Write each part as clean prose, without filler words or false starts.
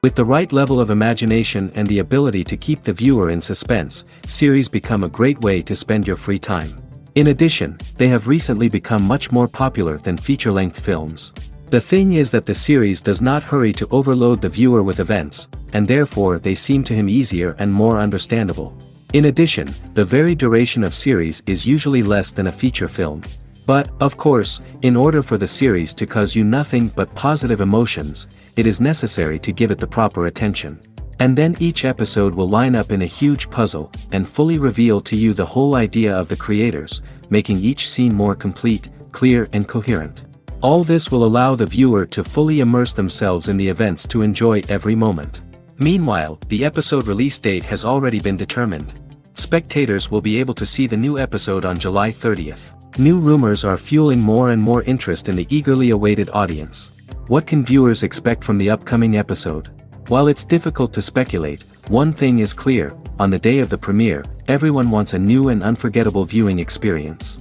With the right level of imagination and the ability to keep the viewer in suspense, series become a great way to spend your free time. In addition, they have recently become much more popular than feature-length films. The thing is that the series does not hurry to overload the viewer with events, and therefore they seem to him easier and more understandable. In addition, the very duration of series is usually less than a feature film. But, of course, in order for the series to cause you nothing but positive emotions, it is necessary to give it the proper attention. And then each episode will line up in a huge puzzle, and fully reveal to you the whole idea of the creators, making each scene more complete, clear and coherent. All this will allow the viewer to fully immerse themselves in the events to enjoy every moment. Meanwhile, the episode release date has already been determined. Spectators will be able to see the new episode on July 30th. New rumors are fueling more and more interest in the eagerly awaited audience. What can viewers expect from the upcoming episode? While it's difficult to speculate, one thing is clear: on the day of the premiere, everyone wants a new and unforgettable viewing experience.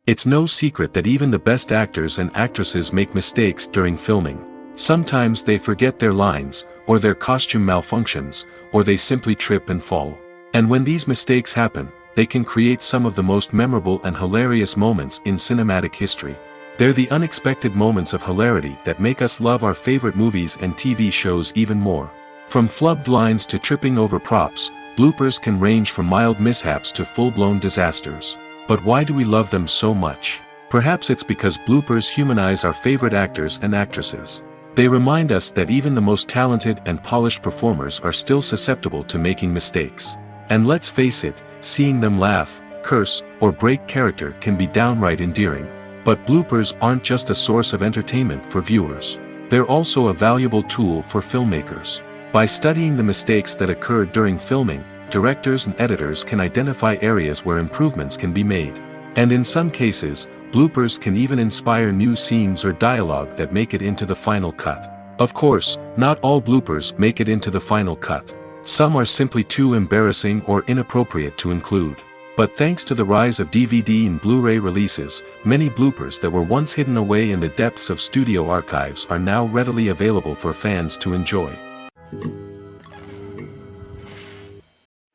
It's no secret that even the best actors and actresses make mistakes during filming. Sometimes they forget their lines, or their costume malfunctions, or they simply trip and fall. And when these mistakes happen, they can create some of the most memorable and hilarious moments in cinematic history. They're the unexpected moments of hilarity that make us love our favorite movies and TV shows even more. From flubbed lines to tripping over props, bloopers can range from mild mishaps to full-blown disasters. But why do we love them so much? Perhaps it's because bloopers humanize our favorite actors and actresses. They remind us that even the most talented and polished performers are still susceptible to making mistakes. And let's face it, seeing them laugh, curse, or break character can be downright endearing. But bloopers aren't just a source of entertainment for viewers. They're also a valuable tool for filmmakers. By studying the mistakes that occurred during filming, directors and editors can identify areas where improvements can be made. And in some cases, bloopers can even inspire new scenes or dialogue that make it into the final cut. Of course, not all bloopers make it into the final cut. Some are simply too embarrassing or inappropriate to include. But thanks to the rise of DVD and Blu-ray releases, many bloopers that were once hidden away in the depths of studio archives are now readily available for fans to enjoy.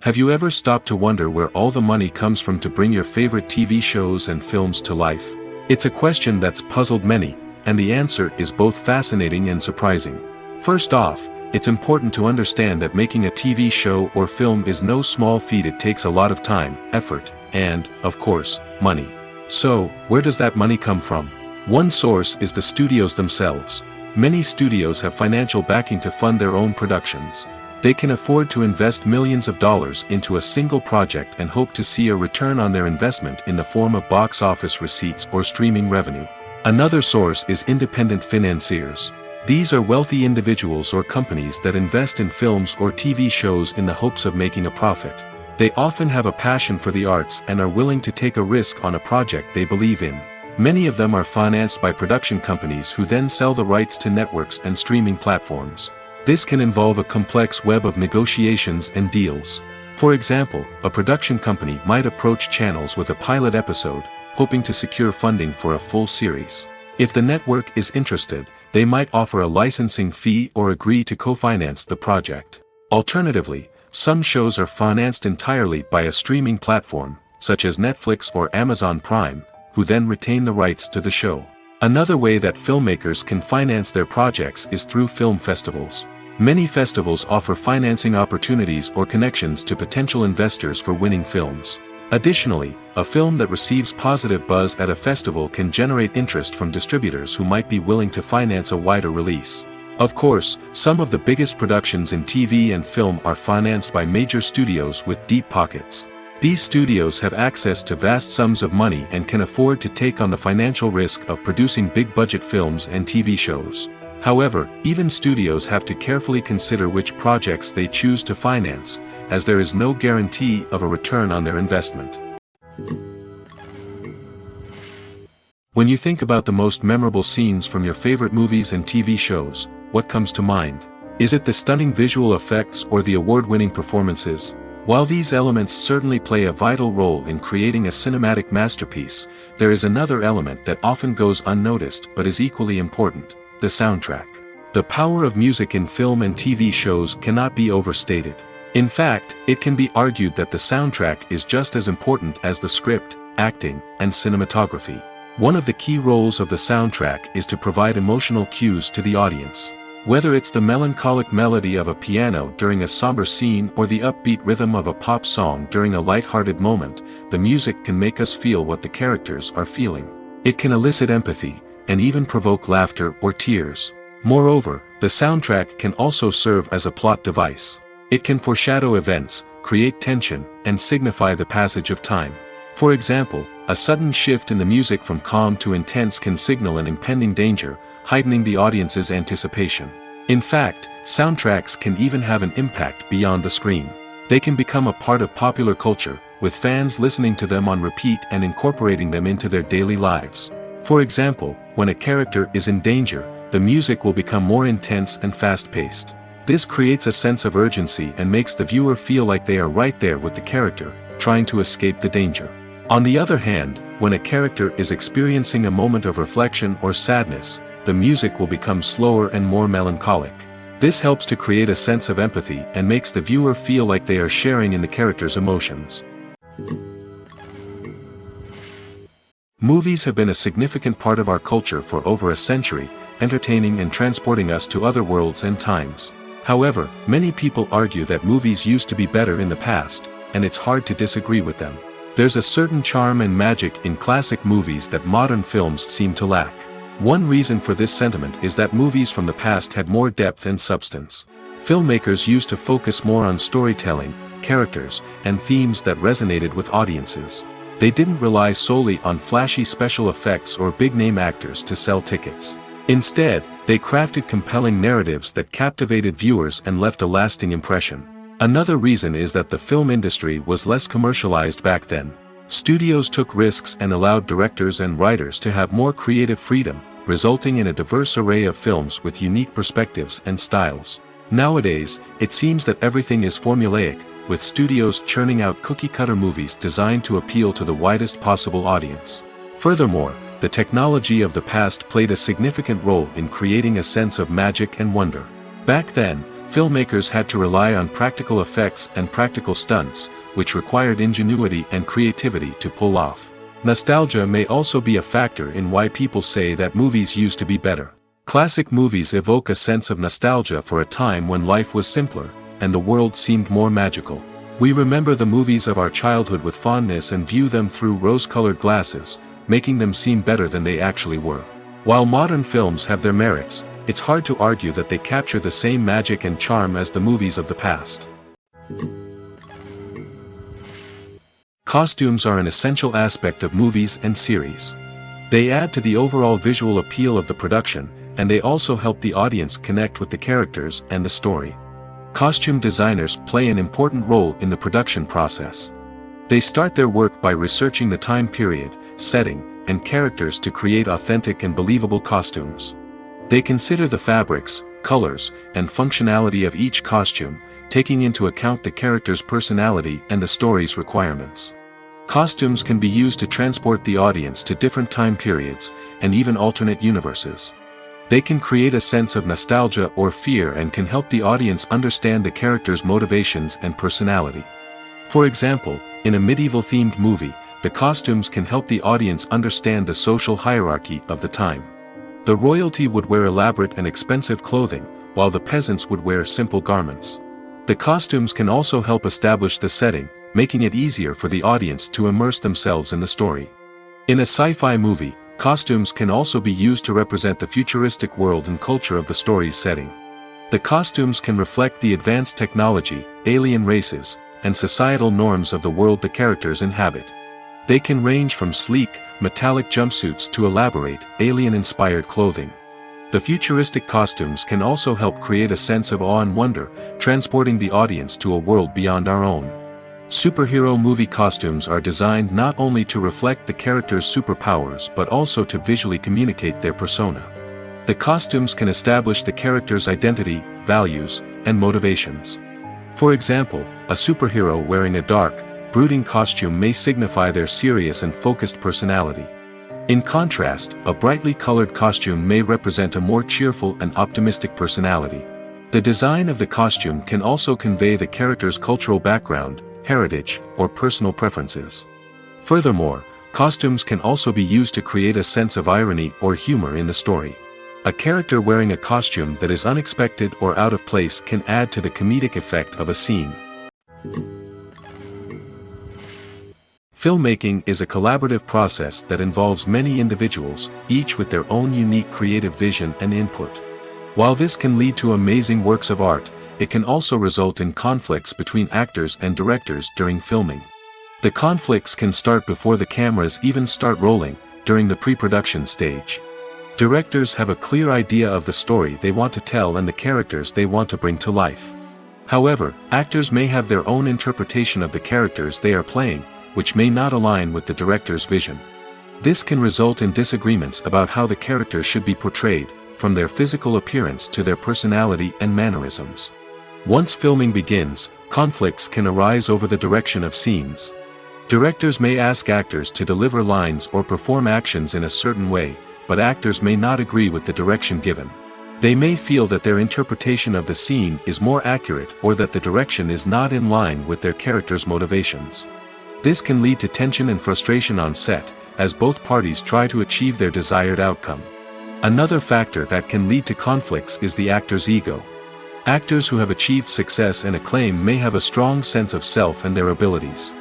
Have you ever stopped to wonder where all the money comes from to bring your favorite TV shows and films to life? It's a question that's puzzled many, and the answer is both fascinating and surprising. First off, it's important to understand that making a TV show or film is no small feat. It takes a lot of time, effort, and, of course, money. So, where does that money come from? One source is the studios themselves. Many studios have financial backing to fund their own productions. They can afford to invest millions of dollars into a single project and hope to see a return on their investment in the form of box office receipts or streaming revenue. Another source is independent financiers. These are wealthy individuals or companies that invest in films or TV shows in the hopes of making a profit. They often have a passion for the arts and are willing to take a risk on a project they believe in. Many of them are financed by production companies who then sell the rights to networks and streaming platforms. This can involve a complex web of negotiations and deals. For example, a production company might approach channels with a pilot episode, hoping to secure funding for a full series. If the network is interested, they might offer a licensing fee or agree to co-finance the project. Alternatively, some shows are financed entirely by a streaming platform, such as Netflix or Amazon Prime, who then retain the rights to the show. Another way that filmmakers can finance their projects is through film festivals. Many festivals offer financing opportunities or connections to potential investors for winning films. Additionally, a film that receives positive buzz at a festival can generate interest from distributors who might be willing to finance a wider release. Of course, some of the biggest productions in TV and film are financed by major studios with deep pockets. These studios have access to vast sums of money and can afford to take on the financial risk of producing big-budget films and TV shows. However, even studios have to carefully consider which projects they choose to finance, as there is no guarantee of a return on their investment. When you think about the most memorable scenes from your favorite movies and TV shows, what comes to mind? Is it the stunning visual effects or the award-winning performances? While these elements certainly play a vital role in creating a cinematic masterpiece, there is another element that often goes unnoticed but is equally important: The soundtrack. The power of music in film and TV shows cannot be overstated. In fact, it can be argued that the soundtrack is just as important as the script, acting, and cinematography. One of the key roles of the soundtrack is to provide emotional cues to the audience. Whether it's the melancholic melody of a piano during a somber scene or the upbeat rhythm of a pop song during a light-hearted moment, the music can make us feel what the characters are feeling. It can elicit empathy, and even provoke laughter or tears. Moreover, the soundtrack can also serve as a plot device. It can foreshadow events, create tension, and signify the passage of time. For example, a sudden shift in the music from calm to intense can signal an impending danger, heightening the audience's anticipation. In fact, soundtracks can even have an impact beyond the screen. They can become a part of popular culture, with fans listening to them on repeat and incorporating them into their daily lives. For example, when a character is in danger, the music will become more intense and fast-paced. This creates a sense of urgency and makes the viewer feel like they are right there with the character, trying to escape the danger. On the other hand, when a character is experiencing a moment of reflection or sadness, the music will become slower and more melancholic. This helps to create a sense of empathy and makes the viewer feel like they are sharing in the character's emotions. Movies have been a significant part of our culture for over a century, entertaining and transporting us to other worlds and times. However, many people argue that movies used to be better in the past, and it's hard to disagree with them. There's a certain charm and magic in classic movies that modern films seem to lack. One reason for this sentiment is that movies from the past had more depth and substance. Filmmakers used to focus more on storytelling, characters, and themes that resonated with audiences. They didn't rely solely on flashy special effects or big-name actors to sell tickets. Instead, they crafted compelling narratives that captivated viewers and left a lasting impression. Another reason is that the film industry was less commercialized back then. Studios took risks and allowed directors and writers to have more creative freedom, resulting in a diverse array of films with unique perspectives and styles. Nowadays, it seems that everything is formulaic, with studios churning out cookie-cutter movies designed to appeal to the widest possible audience. Furthermore, the technology of the past played a significant role in creating a sense of magic and wonder. Back then, filmmakers had to rely on practical effects and practical stunts, which required ingenuity and creativity to pull off. Nostalgia may also be a factor in why people say that movies used to be better. Classic movies evoke a sense of nostalgia for a time when life was simpler, and the world seemed more magical. We remember the movies of our childhood with fondness and view them through rose-colored glasses, making them seem better than they actually were. While modern films have their merits, it's hard to argue that they capture the same magic and charm as the movies of the past. Costumes are an essential aspect of movies and series. They add to the overall visual appeal of the production, and they also help the audience connect with the characters and the story. Costume designers play an important role in the production process. They start their work by researching the time period, setting, and characters to create authentic and believable costumes. They consider the fabrics, colors, and functionality of each costume, taking into account the character's personality and the story's requirements. Costumes can be used to transport the audience to different time periods, and even alternate universes. They can create a sense of nostalgia or fear and can help the audience understand the character's motivations and personality. For example, in a medieval-themed movie, the costumes can help the audience understand the social hierarchy of the time. The royalty would wear elaborate and expensive clothing, while the peasants would wear simple garments. The costumes can also help establish the setting, making it easier for the audience to immerse themselves in the story. In a sci-fi movie, costumes can also be used to represent the futuristic world and culture of the story's setting. The costumes can reflect the advanced technology, alien races, and societal norms of the world the characters inhabit. They can range from sleek, metallic jumpsuits to elaborate, alien-inspired clothing. The futuristic costumes can also help create a sense of awe and wonder, transporting the audience to a world beyond our own. Superhero movie costumes are designed not only to reflect the character's superpowers but also to visually communicate their persona. The costumes can establish the character's identity, values, and motivations. For example, a superhero wearing a dark, brooding costume may signify their serious and focused personality. In contrast, a brightly colored costume may represent a more cheerful and optimistic personality. The design of the costume can also convey the character's cultural background, heritage, or personal preferences. Furthermore, costumes can also be used to create a sense of irony or humor in the story. A character wearing a costume that is unexpected or out of place can add to the comedic effect of a scene. Filmmaking is a collaborative process that involves many individuals, each with their own unique creative vision and input. While this can lead to amazing works of art, it can also result in conflicts between actors and directors during filming. The conflicts can start before the cameras even start rolling, during the pre-production stage. Directors have a clear idea of the story they want to tell and the characters they want to bring to life. However, actors may have their own interpretation of the characters they are playing, which may not align with the director's vision. This can result in disagreements about how the characters should be portrayed, from their physical appearance to their personality and mannerisms. Once filming begins, conflicts can arise over the direction of scenes. Directors may ask actors to deliver lines or perform actions in a certain way, but actors may not agree with the direction given. They may feel that their interpretation of the scene is more accurate or that the direction is not in line with their character's motivations. This can lead to tension and frustration on set, as both parties try to achieve their desired outcome. Another factor that can lead to conflicts is the actor's ego. Actors who have achieved success and acclaim may have a strong sense of self and their abilities.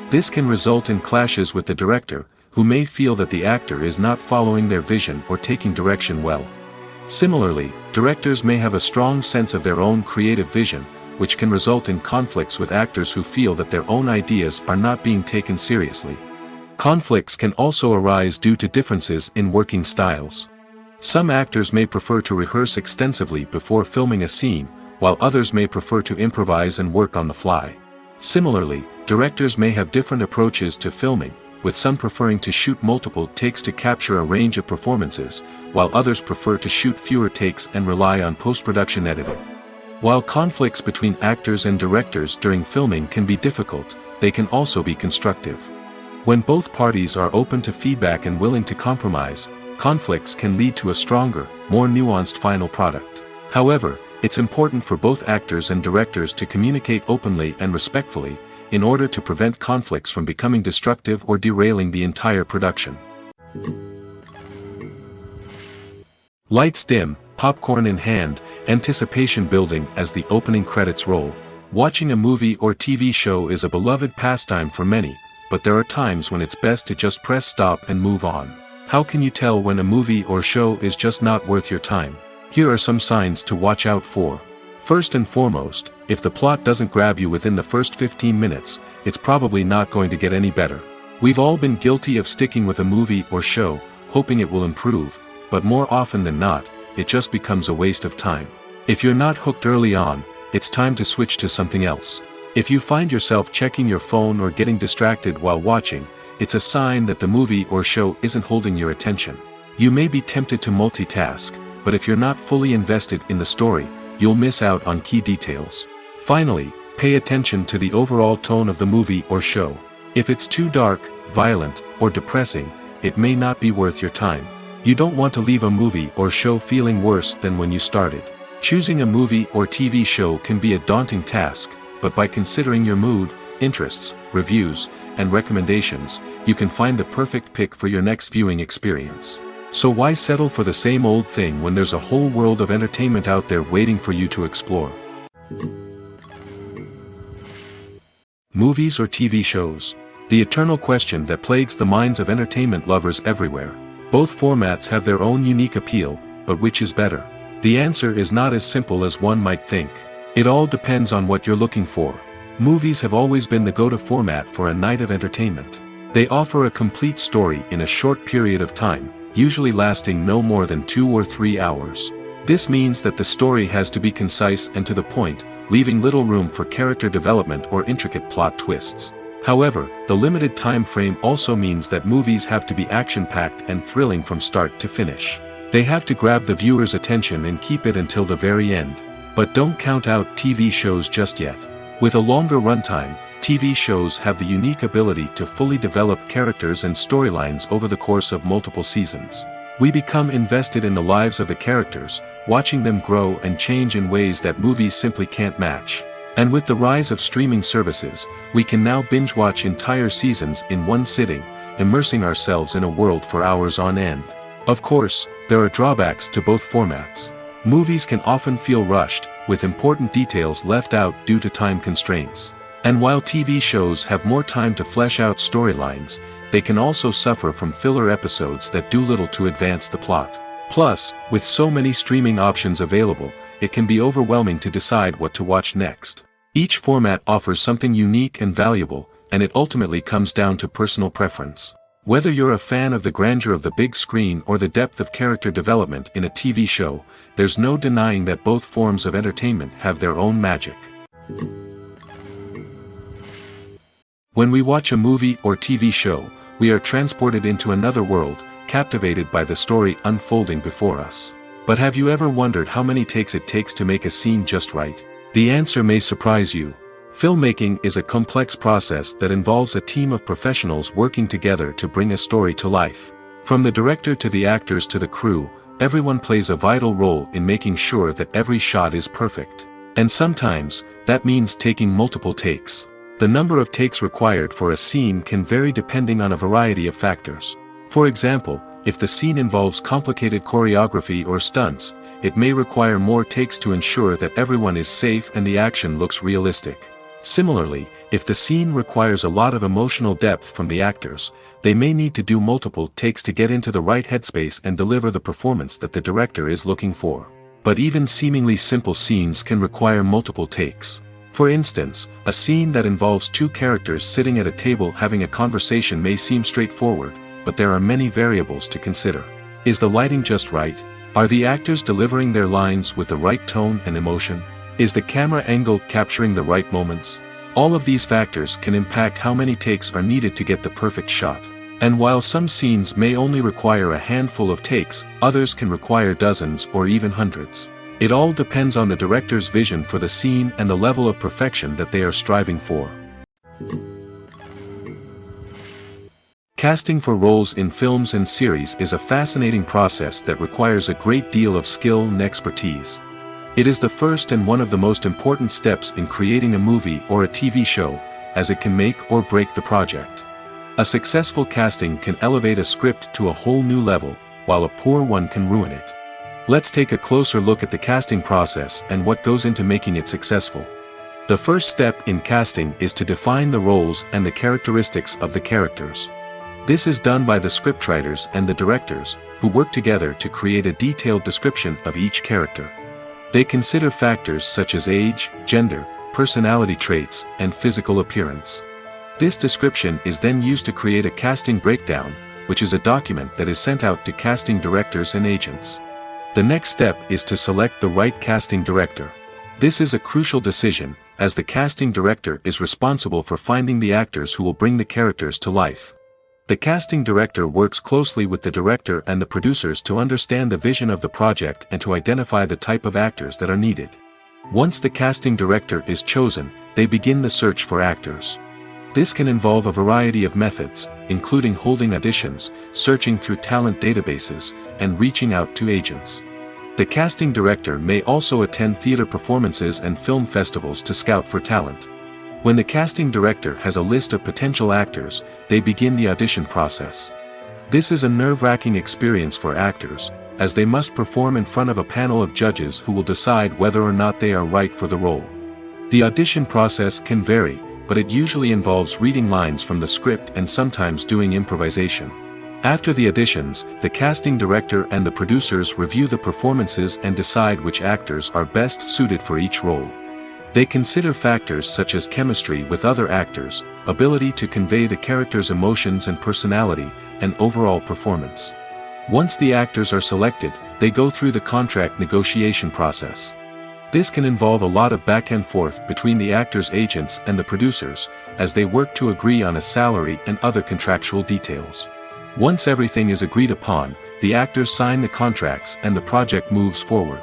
This can result in clashes with the director, who may feel that the actor is not following their vision or taking direction well. Similarly, directors may have a strong sense of their own creative vision, which can result in conflicts with actors who feel that their own ideas are not being taken seriously. Conflicts can also arise due to differences in working styles. Some actors may prefer to rehearse extensively before filming a scene, while others may prefer to improvise and work on the fly. Similarly, directors may have different approaches to filming, with some preferring to shoot multiple takes to capture a range of performances, while others prefer to shoot fewer takes and rely on post-production editing. While conflicts between actors and directors during filming can be difficult, they can also be constructive. When both parties are open to feedback and willing to compromise, conflicts can lead to a stronger, more nuanced final product. However, it's important for both actors and directors to communicate openly and respectfully, in order to prevent conflicts from becoming destructive or derailing the entire production. Lights dim, popcorn in hand, anticipation building as the opening credits roll. Watching a movie or TV show is a beloved pastime for many, but there are times when it's best to just press stop and move on. How can you tell when a movie or show is just not worth your time? Here are some signs to watch out for. First and foremost, if the plot doesn't grab you within the first 15 minutes, it's probably not going to get any better. We've all been guilty of sticking with a movie or show, hoping it will improve, but more often than not, it just becomes a waste of time. If you're not hooked early on, it's time to switch to something else. If you find yourself checking your phone or getting distracted while watching, it's a sign that the movie or show isn't holding your attention. You may be tempted to multitask, but if you're not fully invested in the story, you'll miss out on key details. Finally, pay attention to the overall tone of the movie or show. If it's too dark, violent, or depressing, it may not be worth your time. You don't want to leave a movie or show feeling worse than when you started. Choosing a movie or TV show can be a daunting task, but by considering your mood, interests, reviews, and recommendations, you can find the perfect pick for your next viewing experience. So why settle for the same old thing when there's a whole world of entertainment out there waiting for you to explore? Movies or TV shows? The eternal question that plagues the minds of entertainment lovers everywhere. Both formats have their own unique appeal, but which is better? The answer is not as simple as one might think. It all depends on what you're looking for. Movies have always been the go-to format for a night of entertainment. They offer a complete story in a short period of time, usually lasting no more than 2 or 3 hours. This means that the story has to be concise and to the point, leaving little room for character development or intricate plot twists. However, the limited time frame also means that movies have to be action-packed and thrilling from start to finish. They have to grab the viewer's attention and keep it until the very end. But don't count out TV shows just yet. With a longer runtime, TV shows have the unique ability to fully develop characters and storylines over the course of multiple seasons. We become invested in the lives of the characters, watching them grow and change in ways that movies simply can't match. And with the rise of streaming services, we can now binge-watch entire seasons in one sitting, immersing ourselves in a world for hours on end. Of course, there are drawbacks to both formats. Movies can often feel rushed, with important details left out due to time constraints. And while TV shows have more time to flesh out storylines, they can also suffer from filler episodes that do little to advance the plot. Plus, with so many streaming options available, it can be overwhelming to decide what to watch next. Each format offers something unique and valuable, and it ultimately comes down to personal preference. Whether you're a fan of the grandeur of the big screen or the depth of character development in a TV show, there's no denying that both forms of entertainment have their own magic. When we watch a movie or TV show, we are transported into another world, captivated by the story unfolding before us. But have you ever wondered how many takes it takes to make a scene just right? The answer may surprise you. Filmmaking is a complex process that involves a team of professionals working together to bring a story to life. From the director to the actors to the crew, everyone plays a vital role in making sure that every shot is perfect. And sometimes, that means taking multiple takes. The number of takes required for a scene can vary depending on a variety of factors. For example, if the scene involves complicated choreography or stunts, it may require more takes to ensure that everyone is safe and the action looks realistic. Similarly, if the scene requires a lot of emotional depth from the actors, they may need to do multiple takes to get into the right headspace and deliver the performance that the director is looking for. But even seemingly simple scenes can require multiple takes. For instance, a scene that involves two characters sitting at a table having a conversation may seem straightforward, but there are many variables to consider. Is the lighting just right? Are the actors delivering their lines with the right tone and emotion? Is the camera angle capturing the right moments? All of these factors can impact how many takes are needed to get the perfect shot. And while some scenes may only require a handful of takes, others can require dozens or even hundreds. It all depends on the director's vision for the scene and the level of perfection that they are striving for. Casting for roles in films and series is a fascinating process that requires a great deal of skill and expertise. It is the first and one of the most important steps in creating a movie or a TV show, as it can make or break the project. A successful casting can elevate a script to a whole new level, while a poor one can ruin it. Let's take a closer look at the casting process and what goes into making it successful. The first step in casting is to define the roles and the characteristics of the characters. This is done by the scriptwriters and the directors, who work together to create a detailed description of each character. They consider factors such as age, gender, personality traits, and physical appearance. This description is then used to create a casting breakdown, which is a document that is sent out to casting directors and agents. The next step is to select the right casting director. This is a crucial decision, as the casting director is responsible for finding the actors who will bring the characters to life. The casting director works closely with the director and the producers to understand the vision of the project and to identify the type of actors that are needed. Once the casting director is chosen, they begin the search for actors. This can involve a variety of methods, including holding auditions, searching through talent databases, and reaching out to agents. The casting director may also attend theater performances and film festivals to scout for talent. When the casting director has a list of potential actors, they begin the audition process. This is a nerve-wracking experience for actors, as they must perform in front of a panel of judges who will decide whether or not they are right for the role. The audition process can vary, but it usually involves reading lines from the script and sometimes doing improvisation. After the auditions, the casting director and the producers review the performances and decide which actors are best suited for each role. They consider factors such as chemistry with other actors, ability to convey the character's emotions and personality, and overall performance. Once the actors are selected, they go through the contract negotiation process. This can involve a lot of back and forth between the actors' agents and the producers, as they work to agree on a salary and other contractual details. Once everything is agreed upon, the actors sign the contracts and the project moves forward.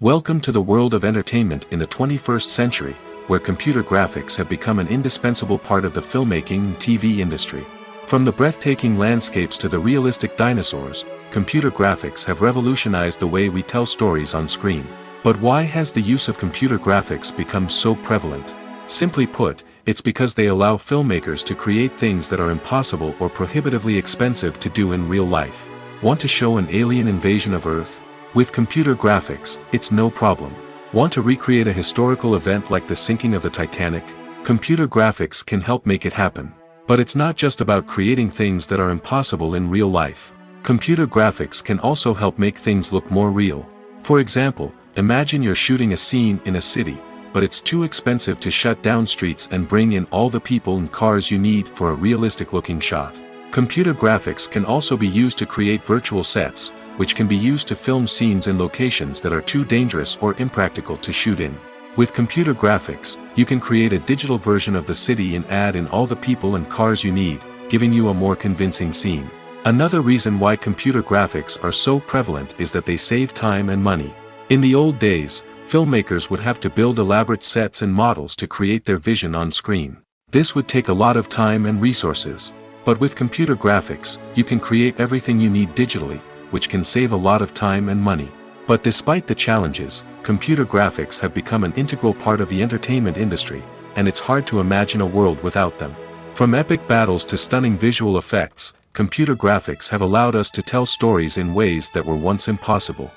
Welcome to the world of entertainment in the 21st century, where computer graphics have become an indispensable part of the filmmaking and TV industry. From the breathtaking landscapes to the realistic dinosaurs, computer graphics have revolutionized the way we tell stories on screen. But why has the use of computer graphics become so prevalent? Simply put, it's because they allow filmmakers to create things that are impossible or prohibitively expensive to do in real life. Want to show an alien invasion of Earth? With computer graphics, it's no problem. Want to recreate a historical event like the sinking of the Titanic? Computer graphics can help make it happen. But it's not just about creating things that are impossible in real life. Computer graphics can also help make things look more real. For example, imagine you're shooting a scene in a city, but it's too expensive to shut down streets and bring in all the people and cars you need for a realistic-looking shot. Computer graphics can also be used to create virtual sets, which can be used to film scenes in locations that are too dangerous or impractical to shoot in. With computer graphics, you can create a digital version of the city and add in all the people and cars you need, giving you a more convincing scene. Another reason why computer graphics are so prevalent is that they save time and money. In the old days, filmmakers would have to build elaborate sets and models to create their vision on screen. This would take a lot of time and resources. But with computer graphics, you can create everything you need digitally, which can save a lot of time and money. But despite the challenges, computer graphics have become an integral part of the entertainment industry, and it's hard to imagine a world without them. From epic battles to stunning visual effects, computer graphics have allowed us to tell stories in ways that were once impossible.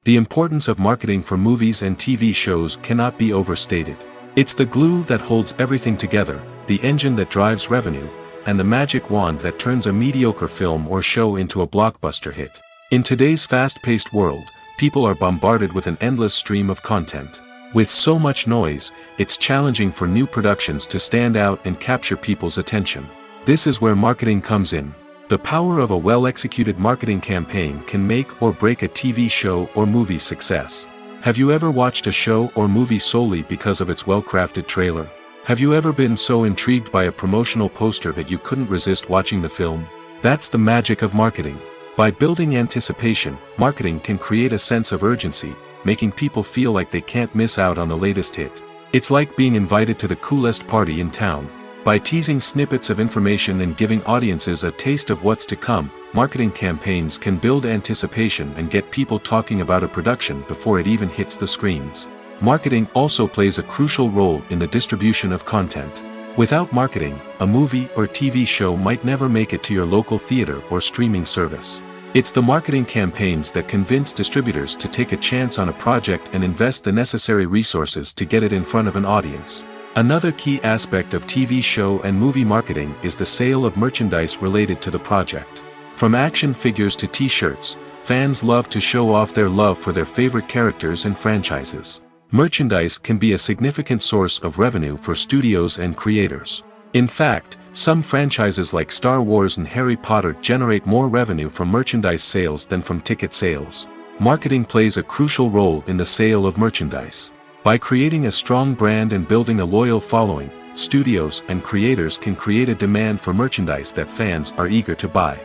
The importance of marketing for movies and TV shows cannot be overstated. It's the glue that holds everything together, the engine that drives revenue, and the magic wand that turns a mediocre film or show into a blockbuster hit. In today's fast-paced world, people are bombarded with an endless stream of content. With so much noise, it's challenging for new productions to stand out and capture people's attention. This is where marketing comes in. The power of a well-executed marketing campaign can make or break a TV show or movie's success. Have you ever watched a show or movie solely because of its well-crafted trailer? Have you ever been so intrigued by a promotional poster that you couldn't resist watching the film? That's the magic of marketing. By building anticipation, marketing can create a sense of urgency, making people feel like they can't miss out on the latest hit. It's like being invited to the coolest party in town. By teasing snippets of information and giving audiences a taste of what's to come, marketing campaigns can build anticipation and get people talking about a production before it even hits the screens. Marketing also plays a crucial role in the distribution of content. Without marketing, a movie or TV show might never make it to your local theater or streaming service. It's the marketing campaigns that convince distributors to take a chance on a project and invest the necessary resources to get it in front of an audience. Another key aspect of TV show and movie marketing is the sale of merchandise related to the project. From action figures to t-shirts, fans love to show off their love for their favorite characters and franchises. Merchandise can be a significant source of revenue for studios and creators. In fact, some franchises like Star Wars and Harry Potter generate more revenue from merchandise sales than from ticket sales. Marketing plays a crucial role in the sale of merchandise. By creating a strong brand and building a loyal following, studios and creators can create a demand for merchandise that fans are eager to buy.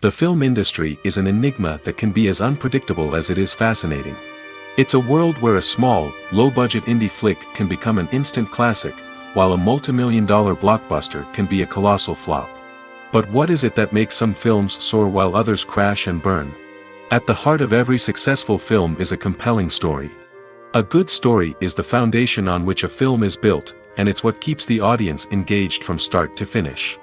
The film industry is an enigma that can be as unpredictable as it is fascinating. It's a world where a small, low-budget indie flick can become an instant classic, while a multi-million-dollar blockbuster can be a colossal flop. But what is it that makes some films soar while others crash and burn? At the heart of every successful film is a compelling story. A good story is the foundation on which a film is built, and it's what keeps the audience engaged from start to finish.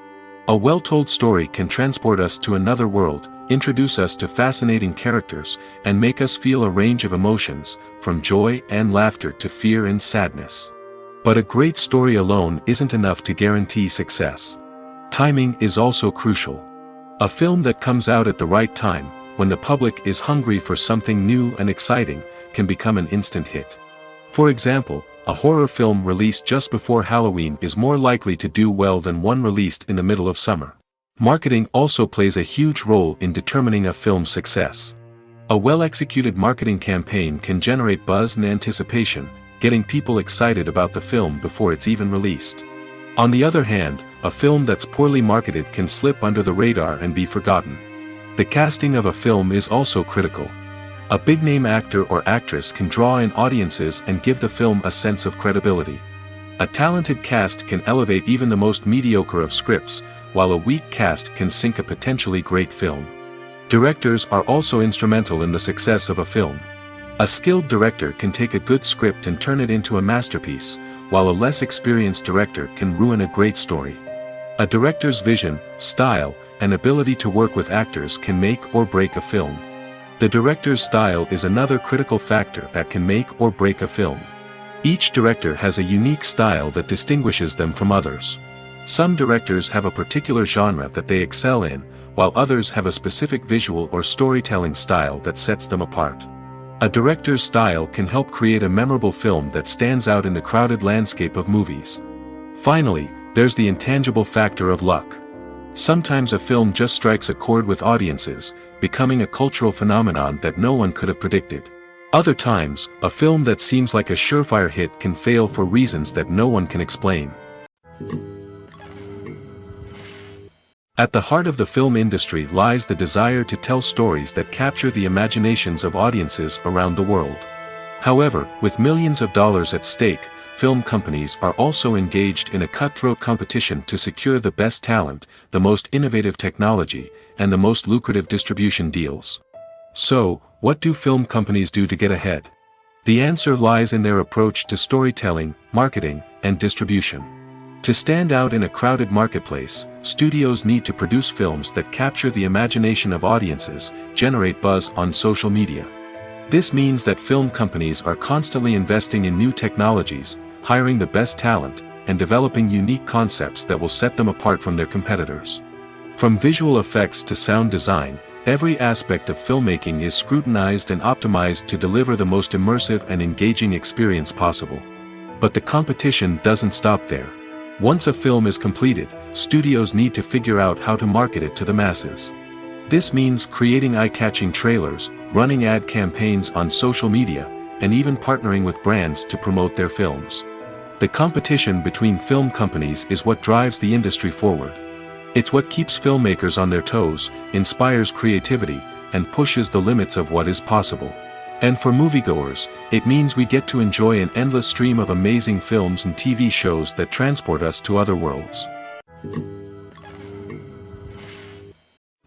A well-told story can transport us to another world, introduce us to fascinating characters, and make us feel a range of emotions, from joy and laughter to fear and sadness. But a great story alone isn't enough to guarantee success. Timing is also crucial. A film that comes out at the right time, when the public is hungry for something new and exciting, can become an instant hit. For example, a horror film released just before Halloween is more likely to do well than one released in the middle of summer. Marketing also plays a huge role in determining a film's success. A well-executed marketing campaign can generate buzz and anticipation, getting people excited about the film before it's even released. On the other hand, a film that's poorly marketed can slip under the radar and be forgotten. The casting of a film is also critical. A big-name actor or actress can draw in audiences and give the film a sense of credibility. A talented cast can elevate even the most mediocre of scripts, while a weak cast can sink a potentially great film. Directors are also instrumental in the success of a film. A skilled director can take a good script and turn it into a masterpiece, while a less experienced director can ruin a great story. A director's vision, style, and ability to work with actors can make or break a film. The director's style is another critical factor that can make or break a film. Each director has a unique style that distinguishes them from others. Some directors have a particular genre that they excel in, while others have a specific visual or storytelling style that sets them apart. A director's style can help create a memorable film that stands out in the crowded landscape of movies. Finally, there's the intangible factor of luck. Sometimes a film just strikes a chord with audiences, becoming a cultural phenomenon that no one could have predicted. Other times, a film that seems like a surefire hit can fail for reasons that no one can explain. At the heart of the film industry lies the desire to tell stories that capture the imaginations of audiences around the world. However, with millions of dollars at stake, film companies are also engaged in a cutthroat competition to secure the best talent, the most innovative technology, and the most lucrative distribution deals. So, what do film companies do to get ahead? The answer lies in their approach to storytelling, marketing, and distribution. To stand out in a crowded marketplace, studios need to produce films that capture the imagination of audiences, generate buzz on social media. This means that film companies are constantly investing in new technologies, hiring the best talent, and developing unique concepts that will set them apart from their competitors. From visual effects to sound design, every aspect of filmmaking is scrutinized and optimized to deliver the most immersive and engaging experience possible. But the competition doesn't stop there. Once a film is completed, studios need to figure out how to market it to the masses. This means creating eye-catching trailers, running ad campaigns on social media, and even partnering with brands to promote their films. The competition between film companies is what drives the industry forward. It's what keeps filmmakers on their toes, inspires creativity, and pushes the limits of what is possible. And for moviegoers, it means we get to enjoy an endless stream of amazing films and TV shows that transport us to other worlds.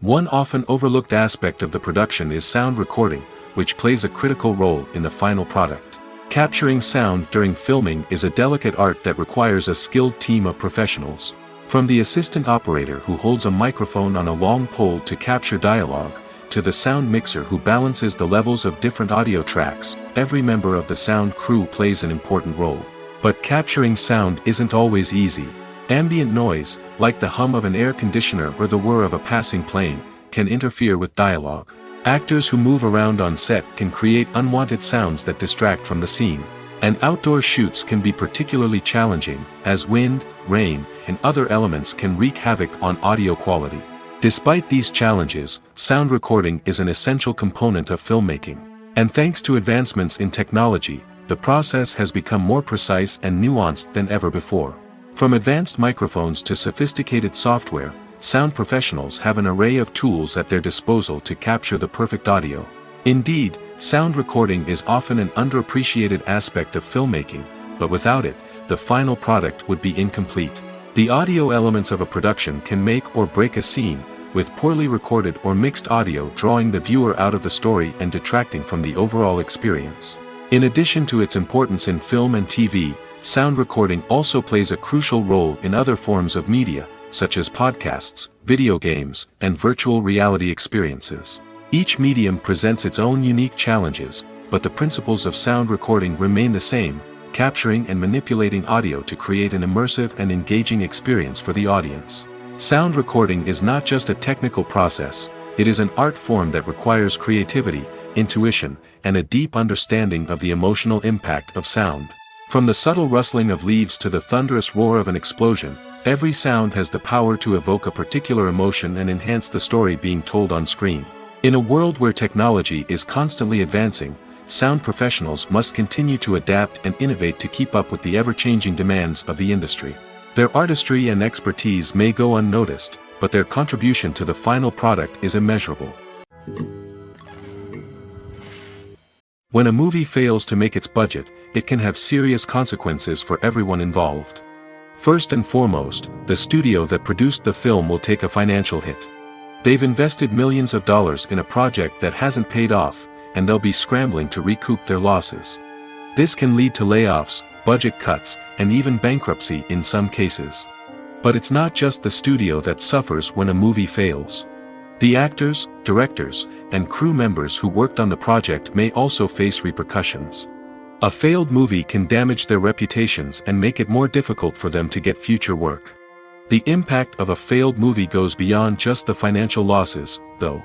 One often overlooked aspect of the production is sound recording, which plays a critical role in the final product. Capturing sound during filming is a delicate art that requires a skilled team of professionals. From the assistant operator who holds a microphone on a long pole to capture dialogue, to the sound mixer who balances the levels of different audio tracks, every member of the sound crew plays an important role. But capturing sound isn't always easy. Ambient noise, like the hum of an air conditioner or the whir of a passing plane, can interfere with dialogue. Actors who move around on set can create unwanted sounds that distract from the scene. And outdoor shoots can be particularly challenging, as wind, rain, and other elements can wreak havoc on audio quality. Despite these challenges, sound recording is an essential component of filmmaking. And thanks to advancements in technology, the process has become more precise and nuanced than ever before. From advanced microphones to sophisticated software, sound professionals have an array of tools at their disposal to capture the perfect audio. Indeed, sound recording is often an underappreciated aspect of filmmaking, but without it, the final product would be incomplete. The audio elements of a production can make or break a scene, with poorly recorded or mixed audio drawing the viewer out of the story and detracting from the overall experience. In addition to its importance in film and TV, sound recording also plays a crucial role in other forms of media, such as podcasts, video games, and virtual reality experiences. Each medium presents its own unique challenges, but the principles of sound recording remain the same, capturing and manipulating audio to create an immersive and engaging experience for the audience. Sound recording is not just a technical process, it is an art form that requires creativity, intuition, and a deep understanding of the emotional impact of sound. From the subtle rustling of leaves to the thunderous roar of an explosion, every sound has the power to evoke a particular emotion and enhance the story being told on screen. In a world where technology is constantly advancing, sound professionals must continue to adapt and innovate to keep up with the ever-changing demands of the industry. Their artistry and expertise may go unnoticed, but their contribution to the final product is immeasurable. When a movie fails to make its budget, it can have serious consequences for everyone involved. First and foremost, the studio that produced the film will take a financial hit. They've invested millions of dollars in a project that hasn't paid off, and they'll be scrambling to recoup their losses. This can lead to layoffs, budget cuts, and even bankruptcy in some cases. But it's not just the studio that suffers when a movie fails. The actors, directors, and crew members who worked on the project may also face repercussions. A failed movie can damage their reputations and make it more difficult for them to get future work. The impact of a failed movie goes beyond just the financial losses, though.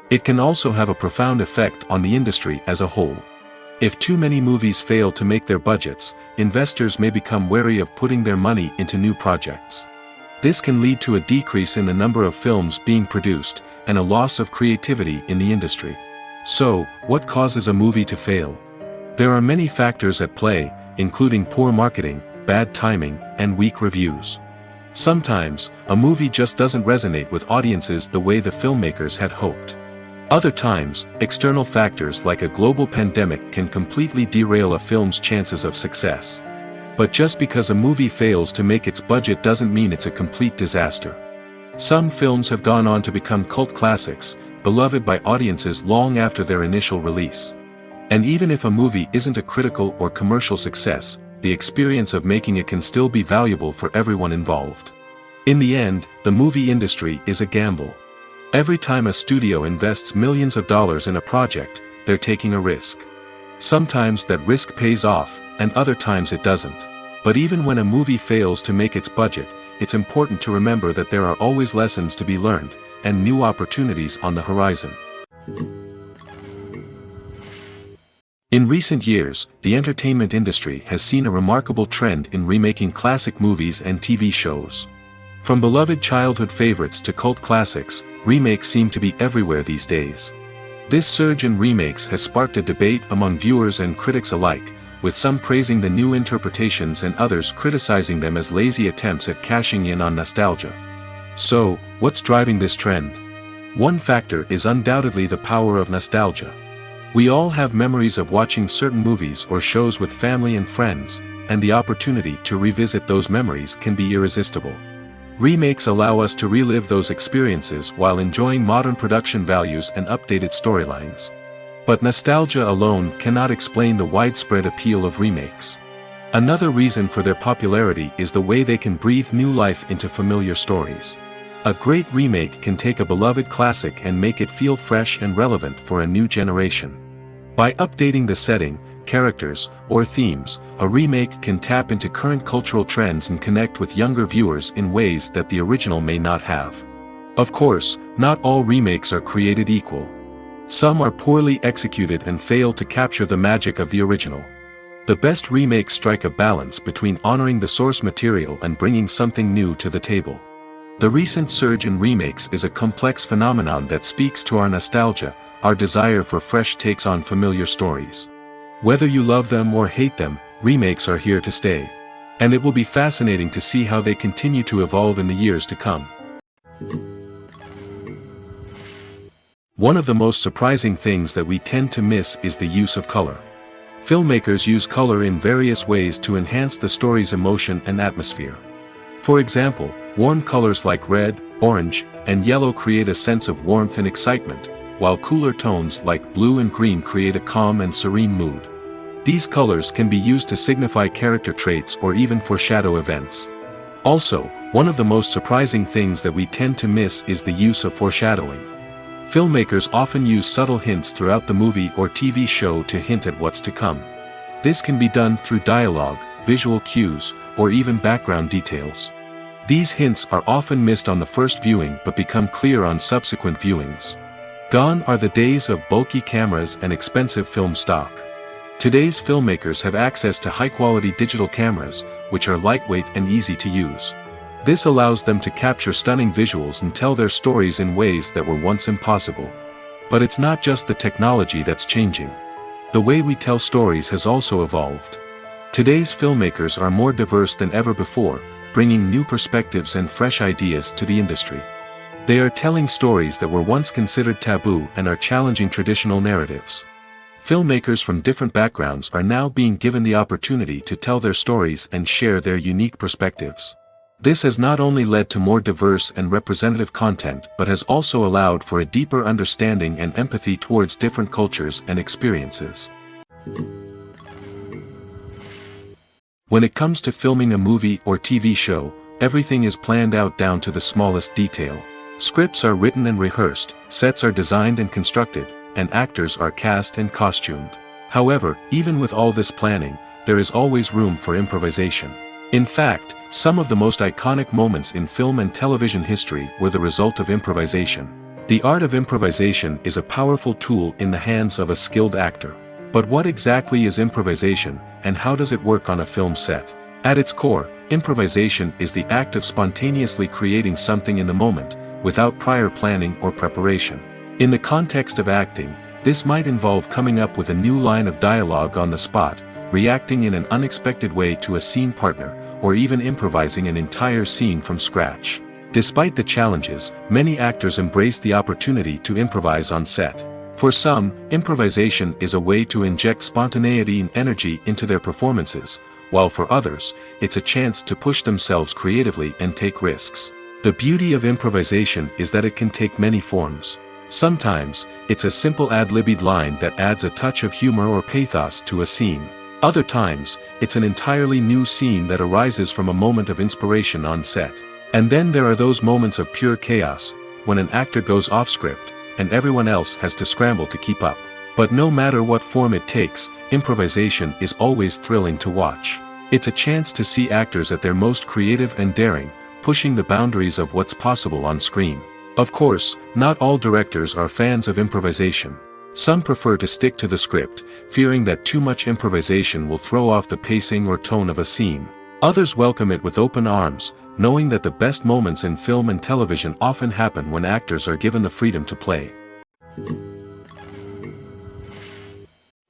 It can also have a profound effect on the industry as a whole. If too many movies fail to make their budgets, investors may become wary of putting their money into new projects. This can lead to a decrease in the number of films being produced, and a loss of creativity in the industry. So, what causes a movie to fail? There are many factors at play, including poor marketing, bad timing, and weak reviews. Sometimes, a movie just doesn't resonate with audiences the way the filmmakers had hoped. Other times, external factors like a global pandemic can completely derail a film's chances of success. But just because a movie fails to make its budget doesn't mean it's a complete disaster. Some films have gone on to become cult classics, beloved by audiences long after their initial release. And even if a movie isn't a critical or commercial success, the experience of making it can still be valuable for everyone involved. In the end, the movie industry is a gamble. Every time a studio invests millions of dollars in a project, they're taking a risk. Sometimes that risk pays off, and other times it doesn't. But even when a movie fails to make its budget, it's important to remember that there are always lessons to be learned, and new opportunities on the horizon. In recent years, the entertainment industry has seen a remarkable trend in remaking classic movies and TV shows. From beloved childhood favorites to cult classics, remakes seem to be everywhere these days. This surge in remakes has sparked a debate among viewers and critics alike, with some praising the new interpretations and others criticizing them as lazy attempts at cashing in on nostalgia. So, what's driving this trend? One factor is undoubtedly the power of nostalgia. We all have memories of watching certain movies or shows with family and friends, and the opportunity to revisit those memories can be irresistible. Remakes allow us to relive those experiences while enjoying modern production values and updated storylines. But nostalgia alone cannot explain the widespread appeal of remakes. Another reason for their popularity is the way they can breathe new life into familiar stories. A great remake can take a beloved classic and make it feel fresh and relevant for a new generation. By updating the setting, characters, or themes, a remake can tap into current cultural trends and connect with younger viewers in ways that the original may not have. Of course, not all remakes are created equal. Some are poorly executed and fail to capture the magic of the original. The best remakes strike a balance between honoring the source material and bringing something new to the table. The recent surge in remakes is a complex phenomenon that speaks to our nostalgia, our desire for fresh takes on familiar stories. Whether you love them or hate them, remakes are here to stay. And it will be fascinating to see how they continue to evolve in the years to come. One of the most surprising things that we tend to miss is the use of color. Filmmakers use color in various ways to enhance the story's emotion and atmosphere. For example, warm colors like red, orange, and yellow create a sense of warmth and excitement, while cooler tones like blue and green create a calm and serene mood. These colors can be used to signify character traits or even foreshadow events. Also, one of the most surprising things that we tend to miss is the use of foreshadowing. Filmmakers often use subtle hints throughout the movie or TV show to hint at what's to come. This can be done through dialogue, visual cues, or even background details. These hints are often missed on the first viewing but become clear on subsequent viewings. Gone are the days of bulky cameras and expensive film stock. Today's filmmakers have access to high-quality digital cameras, which are lightweight and easy to use. This allows them to capture stunning visuals and tell their stories in ways that were once impossible. But it's not just the technology that's changing. The way we tell stories has also evolved. Today's filmmakers are more diverse than ever before, bringing new perspectives and fresh ideas to the industry. They are telling stories that were once considered taboo and are challenging traditional narratives. Filmmakers from different backgrounds are now being given the opportunity to tell their stories and share their unique perspectives. This has not only led to more diverse and representative content but has also allowed for a deeper understanding and empathy towards different cultures and experiences. When it comes to filming a movie or TV show, everything is planned out down to the smallest detail. Scripts are written and rehearsed, sets are designed and constructed, and actors are cast and costumed. However, even with all this planning, there is always room for improvisation. In fact, some of the most iconic moments in film and television history were the result of improvisation. The art of improvisation is a powerful tool in the hands of a skilled actor. But what exactly is improvisation, and how does it work on a film set? At its core, improvisation is the act of spontaneously creating something in the moment, without prior planning or preparation. In the context of acting, this might involve coming up with a new line of dialogue on the spot, reacting in an unexpected way to a scene partner, or even improvising an entire scene from scratch. Despite the challenges, many actors embrace the opportunity to improvise on set. For some, improvisation is a way to inject spontaneity and energy into their performances, while for others, it's a chance to push themselves creatively and take risks. The beauty of improvisation is that it can take many forms. Sometimes, it's a simple ad-libbed line that adds a touch of humor or pathos to a scene. Other times, it's an entirely new scene that arises from a moment of inspiration on set. And then there are those moments of pure chaos, when an actor goes off script, and everyone else has to scramble to keep up. But no matter what form it takes, improvisation is always thrilling to watch. It's a chance to see actors at their most creative and daring, pushing the boundaries of what's possible on screen. Of course, not all directors are fans of improvisation. Some prefer to stick to the script, fearing that too much improvisation will throw off the pacing or tone of a scene. Others welcome it with open arms, knowing that the best moments in film and television often happen when actors are given the freedom to play.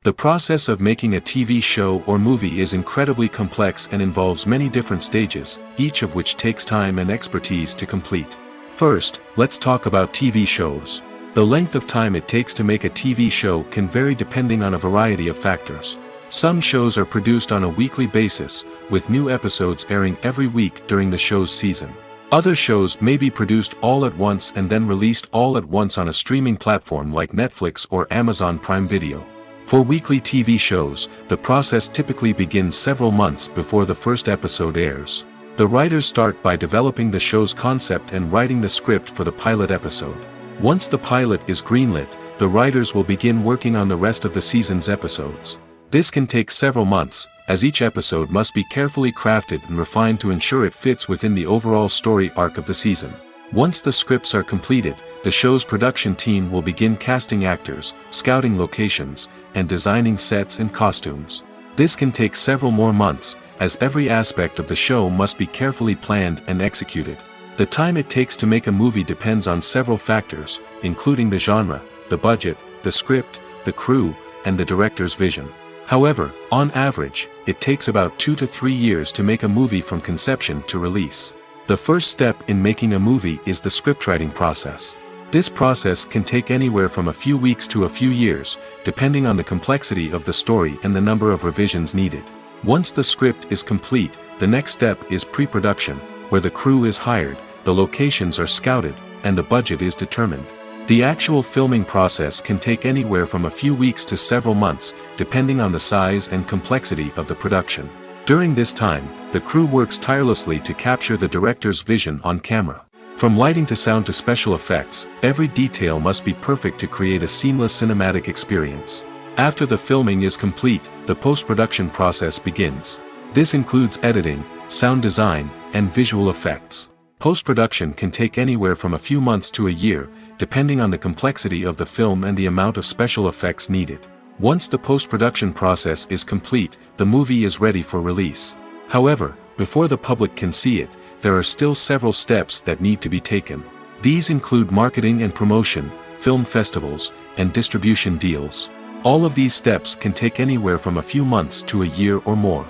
The process of making a TV show or movie is incredibly complex and involves many different stages, each of which takes time and expertise to complete. First, let's talk about TV shows. The length of time it takes to make a TV show can vary depending on a variety of factors. Some shows are produced on a weekly basis, with new episodes airing every week during the show's season. Other shows may be produced all at once and then released all at once on a streaming platform like Netflix or Amazon Prime Video. For weekly TV shows, the process typically begins several months before the first episode airs. The writers start by developing the show's concept and writing the script for the pilot episode. Once the pilot is greenlit, the writers will begin working on the rest of the season's episodes. This can take several months, as each episode must be carefully crafted and refined to ensure it fits within the overall story arc of the season. Once the scripts are completed, the show's production team will begin casting actors, scouting locations, and designing sets and costumes. This can take several more months, as every aspect of the show must be carefully planned and executed. The time it takes to make a movie depends on several factors, including the genre, the budget, the script, the crew, and the director's vision. However, on average, it takes about 2 to 3 years to make a movie from conception to release. The first step in making a movie is the scriptwriting process. This process can take anywhere from a few weeks to a few years, depending on the complexity of the story and the number of revisions needed. Once the script is complete, the next step is pre-production, where the crew is hired, the locations are scouted, and the budget is determined. The actual filming process can take anywhere from a few weeks to several months, depending on the size and complexity of the production. During this time, the crew works tirelessly to capture the director's vision on camera. From lighting to sound to special effects, every detail must be perfect to create a seamless cinematic experience. After the filming is complete, the post-production process begins. This includes editing, sound design, and visual effects. Post-production can take anywhere from a few months to a year, depending on the complexity of the film and the amount of special effects needed. Once the post-production process is complete, the movie is ready for release. However, before the public can see it, there are still several steps that need to be taken. These include marketing and promotion, film festivals, and distribution deals. All of these steps can take anywhere from a few months to a year or more.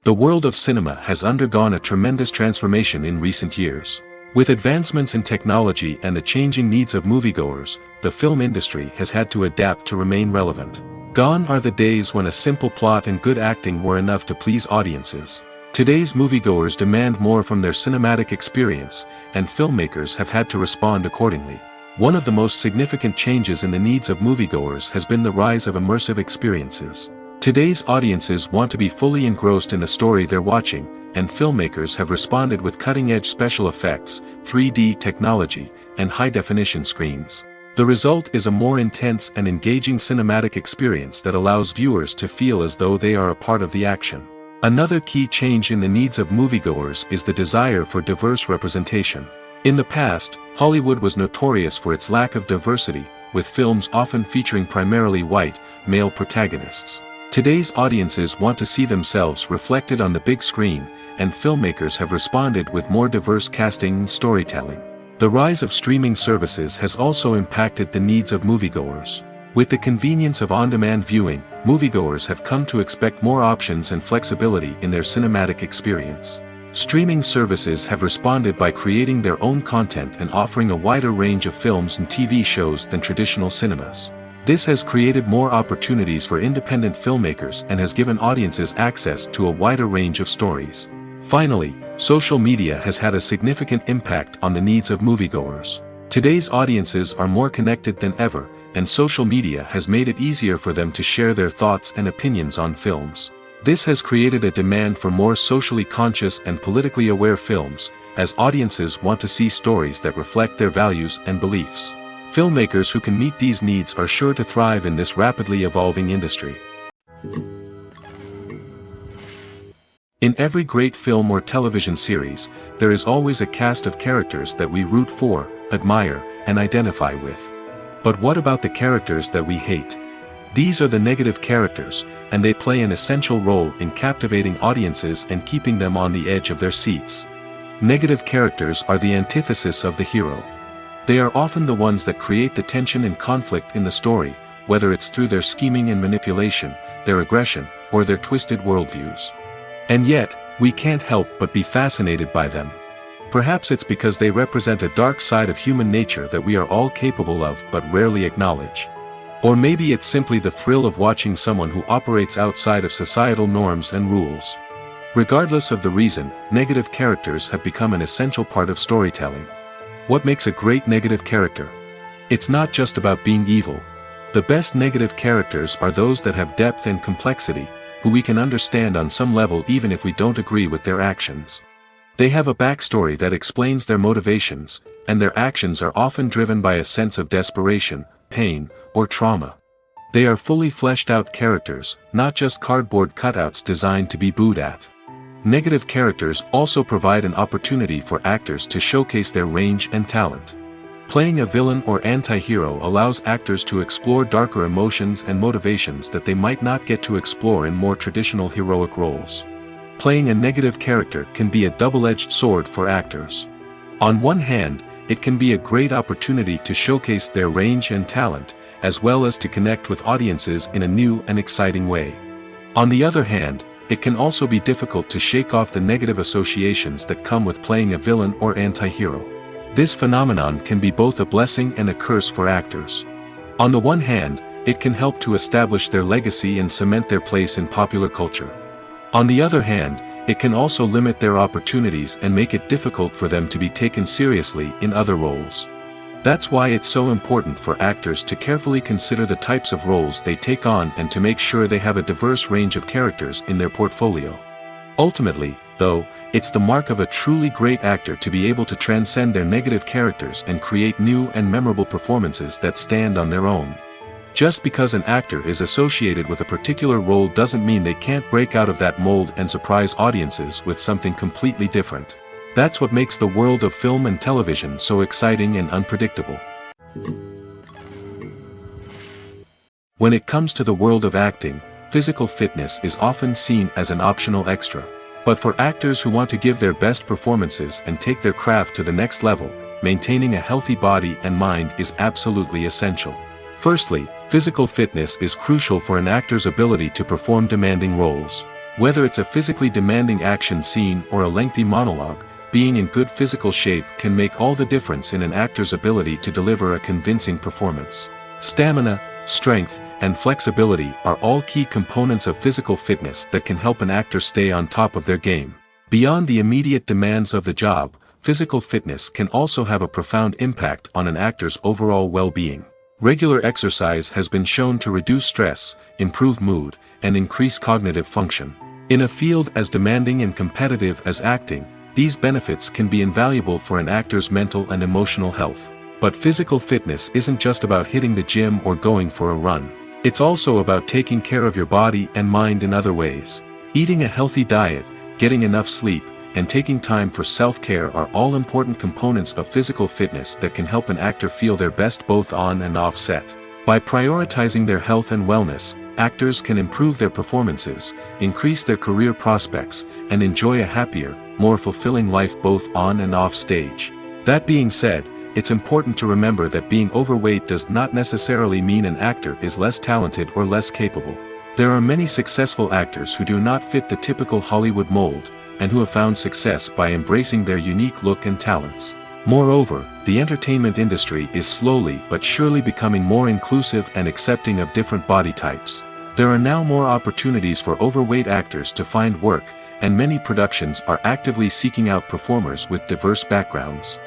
The world of cinema has undergone a tremendous transformation in recent years. With advancements in technology and the changing needs of moviegoers, the film industry has had to adapt to remain relevant. Gone are the days when a simple plot and good acting were enough to please audiences. Today's moviegoers demand more from their cinematic experience, and filmmakers have had to respond accordingly. One of the most significant changes in the needs of moviegoers has been the rise of immersive experiences. Today's audiences want to be fully engrossed in the story they're watching, and filmmakers have responded with cutting-edge special effects, 3D technology, and high-definition screens. The result is a more intense and engaging cinematic experience that allows viewers to feel as though they are a part of the action. Another key change in the needs of moviegoers is the desire for diverse representation. In the past, Hollywood was notorious for its lack of diversity, with films often featuring primarily white, male protagonists. Today's audiences want to see themselves reflected on the big screen, and filmmakers have responded with more diverse casting and storytelling. The rise of streaming services has also impacted the needs of moviegoers. With the convenience of on-demand viewing, moviegoers have come to expect more options and flexibility in their cinematic experience. Streaming services have responded by creating their own content and offering a wider range of films and TV shows than traditional cinemas. This has created more opportunities for independent filmmakers and has given audiences access to a wider range of stories. Finally, social media has had a significant impact on the needs of moviegoers. Today's audiences are more connected than ever, and social media has made it easier for them to share their thoughts and opinions on films. This has created a demand for more socially conscious and politically aware films, as audiences want to see stories that reflect their values and beliefs. Filmmakers who can meet these needs are sure to thrive in this rapidly evolving industry. In every great film or television series, there is always a cast of characters that we root for, admire, and identify with. But what about the characters that we hate? These are the negative characters, and they play an essential role in captivating audiences and keeping them on the edge of their seats. Negative characters are the antithesis of the hero. They are often the ones that create the tension and conflict in the story, whether it's through their scheming and manipulation, their aggression, or their twisted worldviews. And yet, we can't help but be fascinated by them. Perhaps it's because they represent a dark side of human nature that we are all capable of but rarely acknowledge. Or maybe it's simply the thrill of watching someone who operates outside of societal norms and rules. Regardless of the reason, negative characters have become an essential part of storytelling. What makes a great negative character? It's not just about being evil. The best negative characters are those that have depth and complexity, who we can understand on some level even if we don't agree with their actions. They have a backstory that explains their motivations, and their actions are often driven by a sense of desperation, pain, or trauma. They are fully fleshed out characters, not just cardboard cutouts designed to be booed at. Negative characters also provide an opportunity for actors to showcase their range and talent. Playing a villain or anti-hero allows actors to explore darker emotions and motivations that they might not get to explore in more traditional heroic roles. Playing a negative character can be a double-edged sword for actors. On one hand, it can be a great opportunity to showcase their range and talent, as well as to connect with audiences in a new and exciting way. On the other hand, it can also be difficult to shake off the negative associations that come with playing a villain or anti-hero. This phenomenon can be both a blessing and a curse for actors. On the one hand, it can help to establish their legacy and cement their place in popular culture. On the other hand, it can also limit their opportunities and make it difficult for them to be taken seriously in other roles. That's why it's so important for actors to carefully consider the types of roles they take on and to make sure they have a diverse range of characters in their portfolio. Ultimately, though, it's the mark of a truly great actor to be able to transcend their negative characters and create new and memorable performances that stand on their own. Just because an actor is associated with a particular role doesn't mean they can't break out of that mold and surprise audiences with something completely different. That's what makes the world of film and television so exciting and unpredictable. When it comes to the world of acting, physical fitness is often seen as an optional extra. But for actors who want to give their best performances and take their craft to the next level, maintaining a healthy body and mind is absolutely essential. Firstly, physical fitness is crucial for an actor's ability to perform demanding roles. Whether it's a physically demanding action scene or a lengthy monologue, being in good physical shape can make all the difference in an actor's ability to deliver a convincing performance. Stamina, strength, and flexibility are all key components of physical fitness that can help an actor stay on top of their game. Beyond the immediate demands of the job, physical fitness can also have a profound impact on an actor's overall well-being. Regular exercise has been shown to reduce stress, improve mood, and increase cognitive function. In a field as demanding and competitive as acting, these benefits can be invaluable for an actor's mental and emotional health. But physical fitness isn't just about hitting the gym or going for a run. It's also about taking care of your body and mind in other ways. Eating a healthy diet, getting enough sleep, and taking time for self-care are all important components of physical fitness that can help an actor feel their best both on and off set. By prioritizing their health and wellness, actors can improve their performances, increase their career prospects, and enjoy a happier, more fulfilling life both on and off stage. That being said, it's important to remember that being overweight does not necessarily mean an actor is less talented or less capable. There are many successful actors who do not fit the typical Hollywood mold, and who have found success by embracing their unique look and talents. Moreover, the entertainment industry is slowly but surely becoming more inclusive and accepting of different body types. There are now more opportunities for overweight actors to find work, and many productions are actively seeking out performers with diverse backgrounds.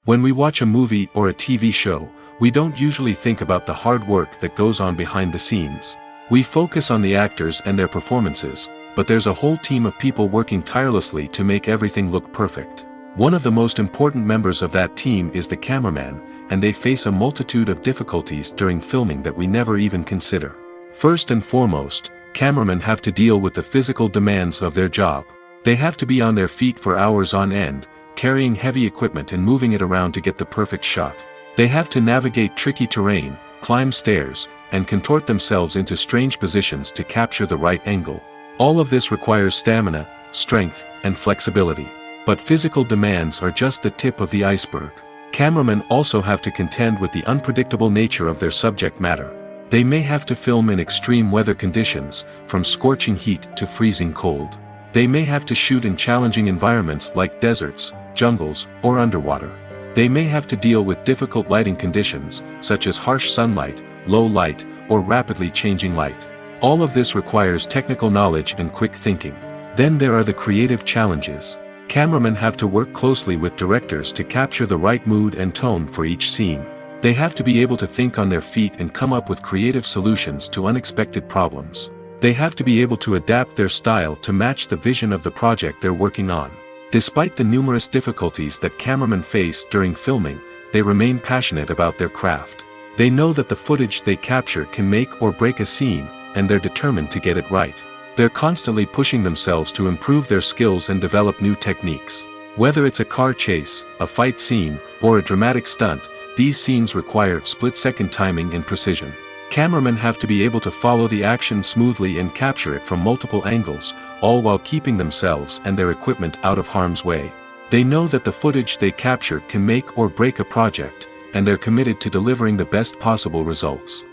When we watch a movie or a TV show, we don't usually think about the hard work that goes on behind the scenes. We focus on the actors and their performances, but there's a whole team of people working tirelessly to make everything look perfect. One of the most important members of that team is the cameraman, and they face a multitude of difficulties during filming that we never even consider. First and foremost, cameramen have to deal with the physical demands of their job. They have to be on their feet for hours on end, carrying heavy equipment and moving it around to get the perfect shot. They have to navigate tricky terrain, climb stairs, and contort themselves into strange positions to capture the right angle. All of this requires stamina, strength, and flexibility. But physical demands are just the tip of the iceberg. Cameramen also have to contend with the unpredictable nature of their subject matter. They may have to film in extreme weather conditions, from scorching heat to freezing cold. They may have to shoot in challenging environments like deserts, jungles, or underwater. They may have to deal with difficult lighting conditions, such as harsh sunlight, low light, or rapidly changing light. All of this requires technical knowledge and quick thinking. Then there are the creative challenges. Cameramen have to work closely with directors to capture the right mood and tone for each scene. They have to be able to think on their feet and come up with creative solutions to unexpected problems. They have to be able to adapt their style to match the vision of the project they're working on. Despite the numerous difficulties that cameramen face during filming, they remain passionate about their craft. They know that the footage they capture can make or break a scene, and they're determined to get it right. They're constantly pushing themselves to improve their skills and develop new techniques. Whether it's a car chase, a fight scene, or a dramatic stunt, these scenes require split-second timing and precision. Cameramen have to be able to follow the action smoothly and capture it from multiple angles, all while keeping themselves and their equipment out of harm's way. They know that the footage they capture can make or break a project, and they're committed to delivering the best possible results.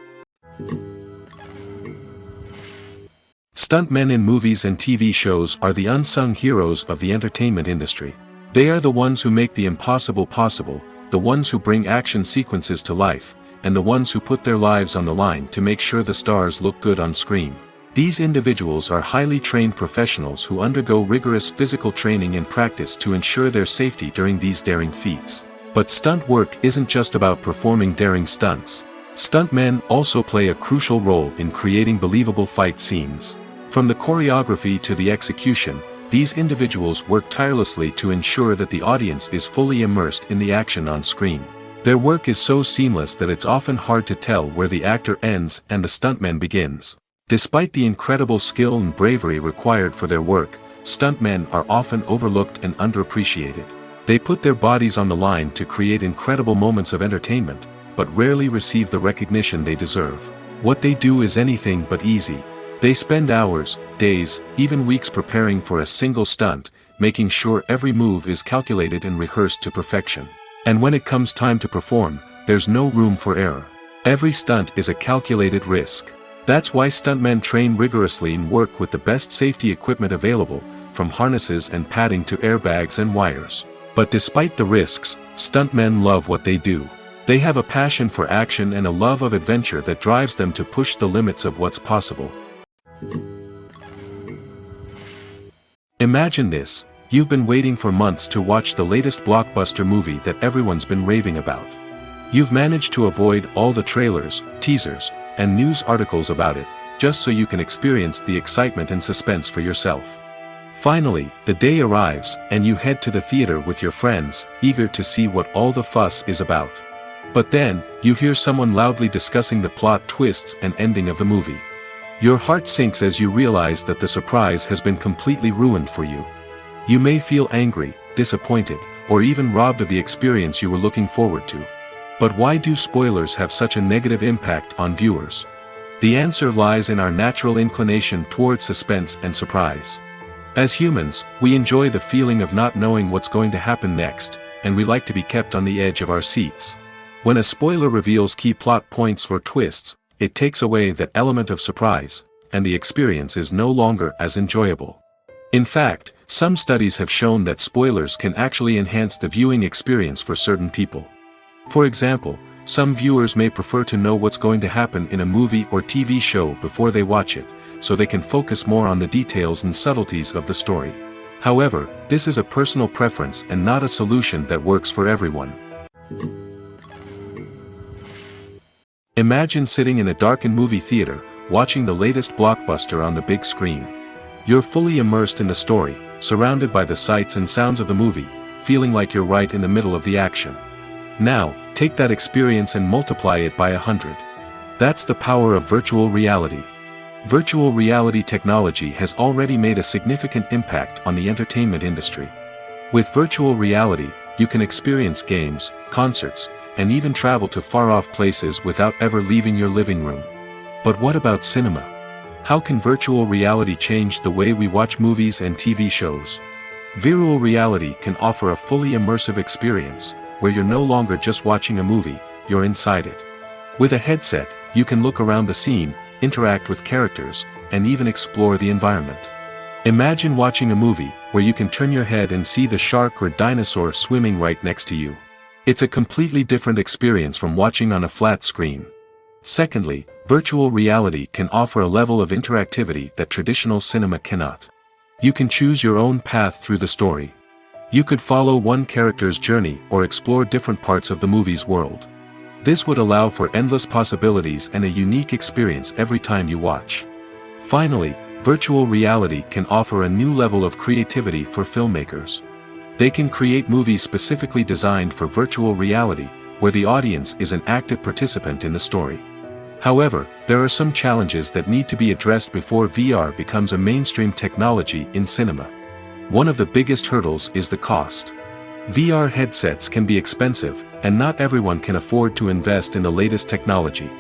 Stuntmen in movies and TV shows are the unsung heroes of the entertainment industry. They are the ones who make the impossible possible, the ones who bring action sequences to life, and the ones who put their lives on the line to make sure the stars look good on screen. These individuals are highly trained professionals who undergo rigorous physical training and practice to ensure their safety during these daring feats. But stunt work isn't just about performing daring stunts. Stuntmen also play a crucial role in creating believable fight scenes. From the choreography to the execution, these individuals work tirelessly to ensure that the audience is fully immersed in the action on screen. Their work is so seamless that it's often hard to tell where the actor ends and the stuntman begins. Despite the incredible skill and bravery required for their work, stuntmen are often overlooked and underappreciated. They put their bodies on the line to create incredible moments of entertainment, but rarely receive the recognition they deserve. What they do is anything but easy. They spend hours, days, even weeks preparing for a single stunt, making sure every move is calculated and rehearsed to perfection. And when it comes time to perform, there's no room for error. Every stunt is a calculated risk. That's why stuntmen train rigorously and work with the best safety equipment available, from harnesses and padding to airbags and wires. But despite the risks, stuntmen love what they do. They have a passion for action and a love of adventure that drives them to push the limits of what's possible. Imagine this: you've been waiting for months to watch the latest blockbuster movie that everyone's been raving about. You've managed to avoid all the trailers, teasers, and news articles about it, just so you can experience the excitement and suspense for yourself. Finally, the day arrives, and you head to the theater with your friends, eager to see what all the fuss is about. But then, you hear someone loudly discussing the plot twists and ending of the movie. Your heart sinks as you realize that the surprise has been completely ruined for you. You may feel angry, disappointed, or even robbed of the experience you were looking forward to. But why do spoilers have such a negative impact on viewers? The answer lies in our natural inclination toward suspense and surprise. As humans, we enjoy the feeling of not knowing what's going to happen next, and we like to be kept on the edge of our seats. When a spoiler reveals key plot points or twists, it takes away that element of surprise, and the experience is no longer as enjoyable. In fact, some studies have shown that spoilers can actually enhance the viewing experience for certain people. For example, some viewers may prefer to know what's going to happen in a movie or TV show before they watch it, so they can focus more on the details and subtleties of the story. However, this is a personal preference and not a solution that works for everyone. Imagine sitting in a darkened movie theater, watching the latest blockbuster on the big screen. You're fully immersed in the story, surrounded by the sights and sounds of the movie, feeling like you're right in the middle of the action. Now, take that experience and multiply it by 100. That's the power of virtual reality. Virtual reality technology has already made a significant impact on the entertainment industry. With virtual reality, you can experience games, concerts, and even travel to far-off places without ever leaving your living room. But what about cinema? How can virtual reality change the way we watch movies and TV shows? Virtual reality can offer a fully immersive experience, where you're no longer just watching a movie, you're inside it. With a headset, you can look around the scene, interact with characters, and even explore the environment. Imagine watching a movie where you can turn your head and see the shark or dinosaur swimming right next to you. It's a completely different experience from watching on a flat screen. Secondly, virtual reality can offer a level of interactivity that traditional cinema cannot. You can choose your own path through the story. You could follow one character's journey or explore different parts of the movie's world. This would allow for endless possibilities and a unique experience every time you watch. Finally, virtual reality can offer a new level of creativity for filmmakers. They can create movies specifically designed for virtual reality, where the audience is an active participant in the story. However, there are some challenges that need to be addressed before VR becomes a mainstream technology in cinema. One of the biggest hurdles is the cost. VR headsets can be expensive, and not everyone can afford to invest in the latest technology.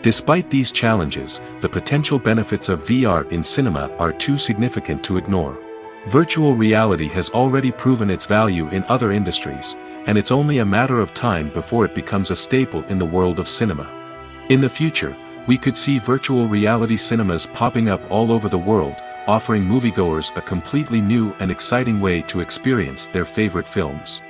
Despite these challenges, the potential benefits of VR in cinema are too significant to ignore. Virtual reality has already proven its value in other industries, and it's only a matter of time before it becomes a staple in the world of cinema. In the future, we could see virtual reality cinemas popping up all over the world, offering moviegoers a completely new and exciting way to experience their favorite films.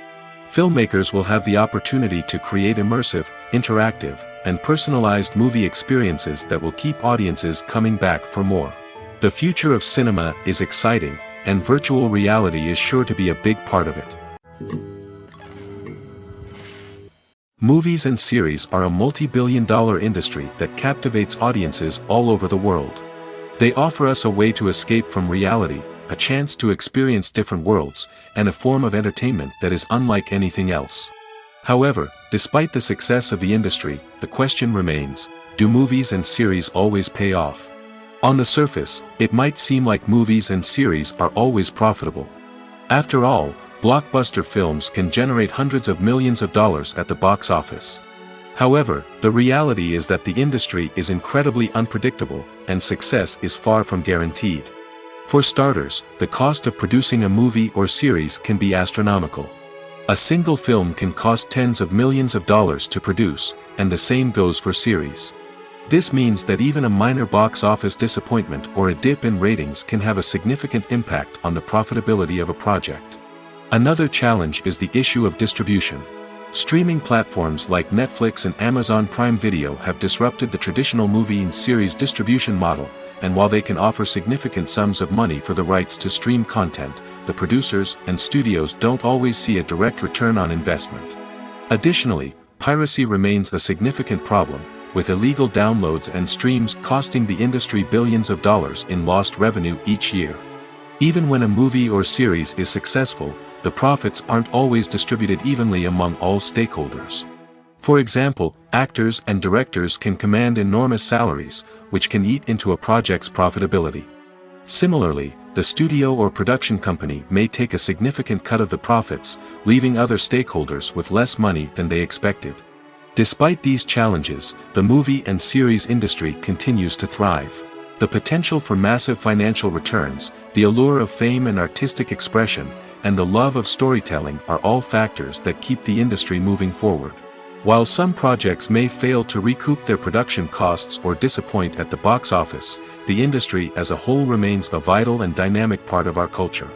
Filmmakers will have the opportunity to create immersive, interactive, and personalized movie experiences that will keep audiences coming back for more. The future of cinema is exciting, and virtual reality is sure to be a big part of it. Movies and series are a multi-billion-dollar industry that captivates audiences all over the world. They offer us a way to escape from reality, a chance to experience different worlds, and a form of entertainment that is unlike anything else. However, despite the success of the industry, the question remains, do movies and series always pay off? On the surface, it might seem like movies and series are always profitable. After all, blockbuster films can generate hundreds of millions of dollars at the box office. However, the reality is that the industry is incredibly unpredictable, and success is far from guaranteed. For starters, the cost of producing a movie or series can be astronomical. A single film can cost tens of millions of dollars to produce, and the same goes for series. This means that even a minor box office disappointment or a dip in ratings can have a significant impact on the profitability of a project. Another challenge is the issue of distribution. Streaming platforms like Netflix and Amazon Prime Video have disrupted the traditional movie and series distribution model, and while they can offer significant sums of money for the rights to stream content, the producers and studios don't always see a direct return on investment. Additionally, piracy remains a significant problem, with illegal downloads and streams costing the industry billions of dollars in lost revenue each year. Even when a movie or series is successful, the profits aren't always distributed evenly among all stakeholders. For example, actors and directors can command enormous salaries, which can eat into a project's profitability. Similarly, the studio or production company may take a significant cut of the profits, leaving other stakeholders with less money than they expected. Despite these challenges, the movie and series industry continues to thrive. The potential for massive financial returns, the allure of fame and artistic expression, and the love of storytelling are all factors that keep the industry moving forward. While some projects may fail to recoup their production costs or disappoint at the box office, the industry as a whole remains a vital and dynamic part of our culture.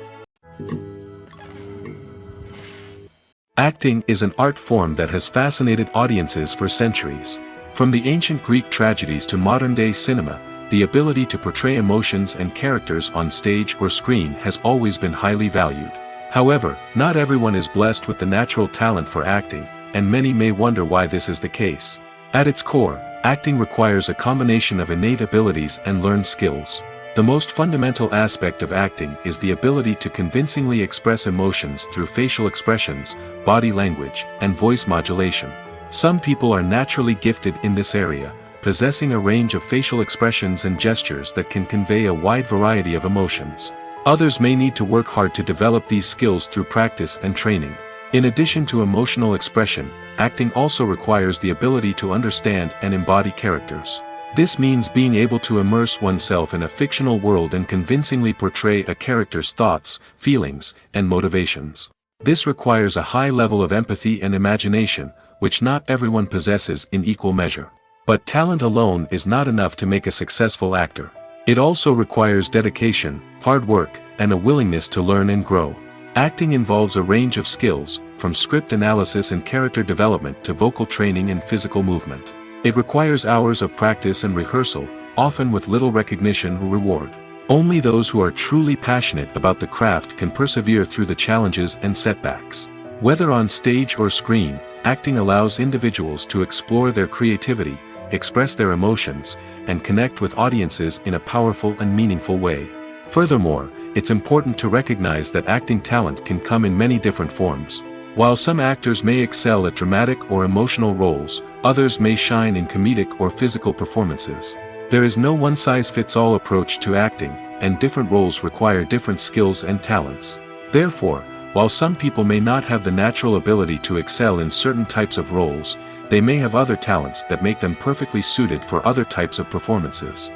Acting is an art form that has fascinated audiences for centuries. From the ancient Greek tragedies to modern-day cinema, the ability to portray emotions and characters on stage or screen has always been highly valued. However, not everyone is blessed with the natural talent for acting, and many may wonder why this is the case. At its core, acting requires a combination of innate abilities and learned skills. The most fundamental aspect of acting is the ability to convincingly express emotions through facial expressions, body language, and voice modulation. Some people are naturally gifted in this area, possessing a range of facial expressions and gestures that can convey a wide variety of emotions. Others may need to work hard to develop these skills through practice and training. In addition to emotional expression, acting also requires the ability to understand and embody characters. This means being able to immerse oneself in a fictional world and convincingly portray a character's thoughts, feelings, and motivations. This requires a high level of empathy and imagination, which not everyone possesses in equal measure. But talent alone is not enough to make a successful actor. It also requires dedication, hard work, and a willingness to learn and grow. Acting involves a range of skills, from script analysis and character development to vocal training and physical movement. It requires hours of practice and rehearsal, often with little recognition or reward. Only those who are truly passionate about the craft can persevere through the challenges and setbacks. Whether on stage or screen, acting allows individuals to explore their creativity, express their emotions, and connect with audiences in a powerful and meaningful way. Furthermore, it's important to recognize that acting talent can come in many different forms. While some actors may excel at dramatic or emotional roles, others may shine in comedic or physical performances. There is no one-size-fits-all approach to acting, and different roles require different skills and talents. Therefore, while some people may not have the natural ability to excel in certain types of roles, they may have other talents that make them perfectly suited for other types of performances.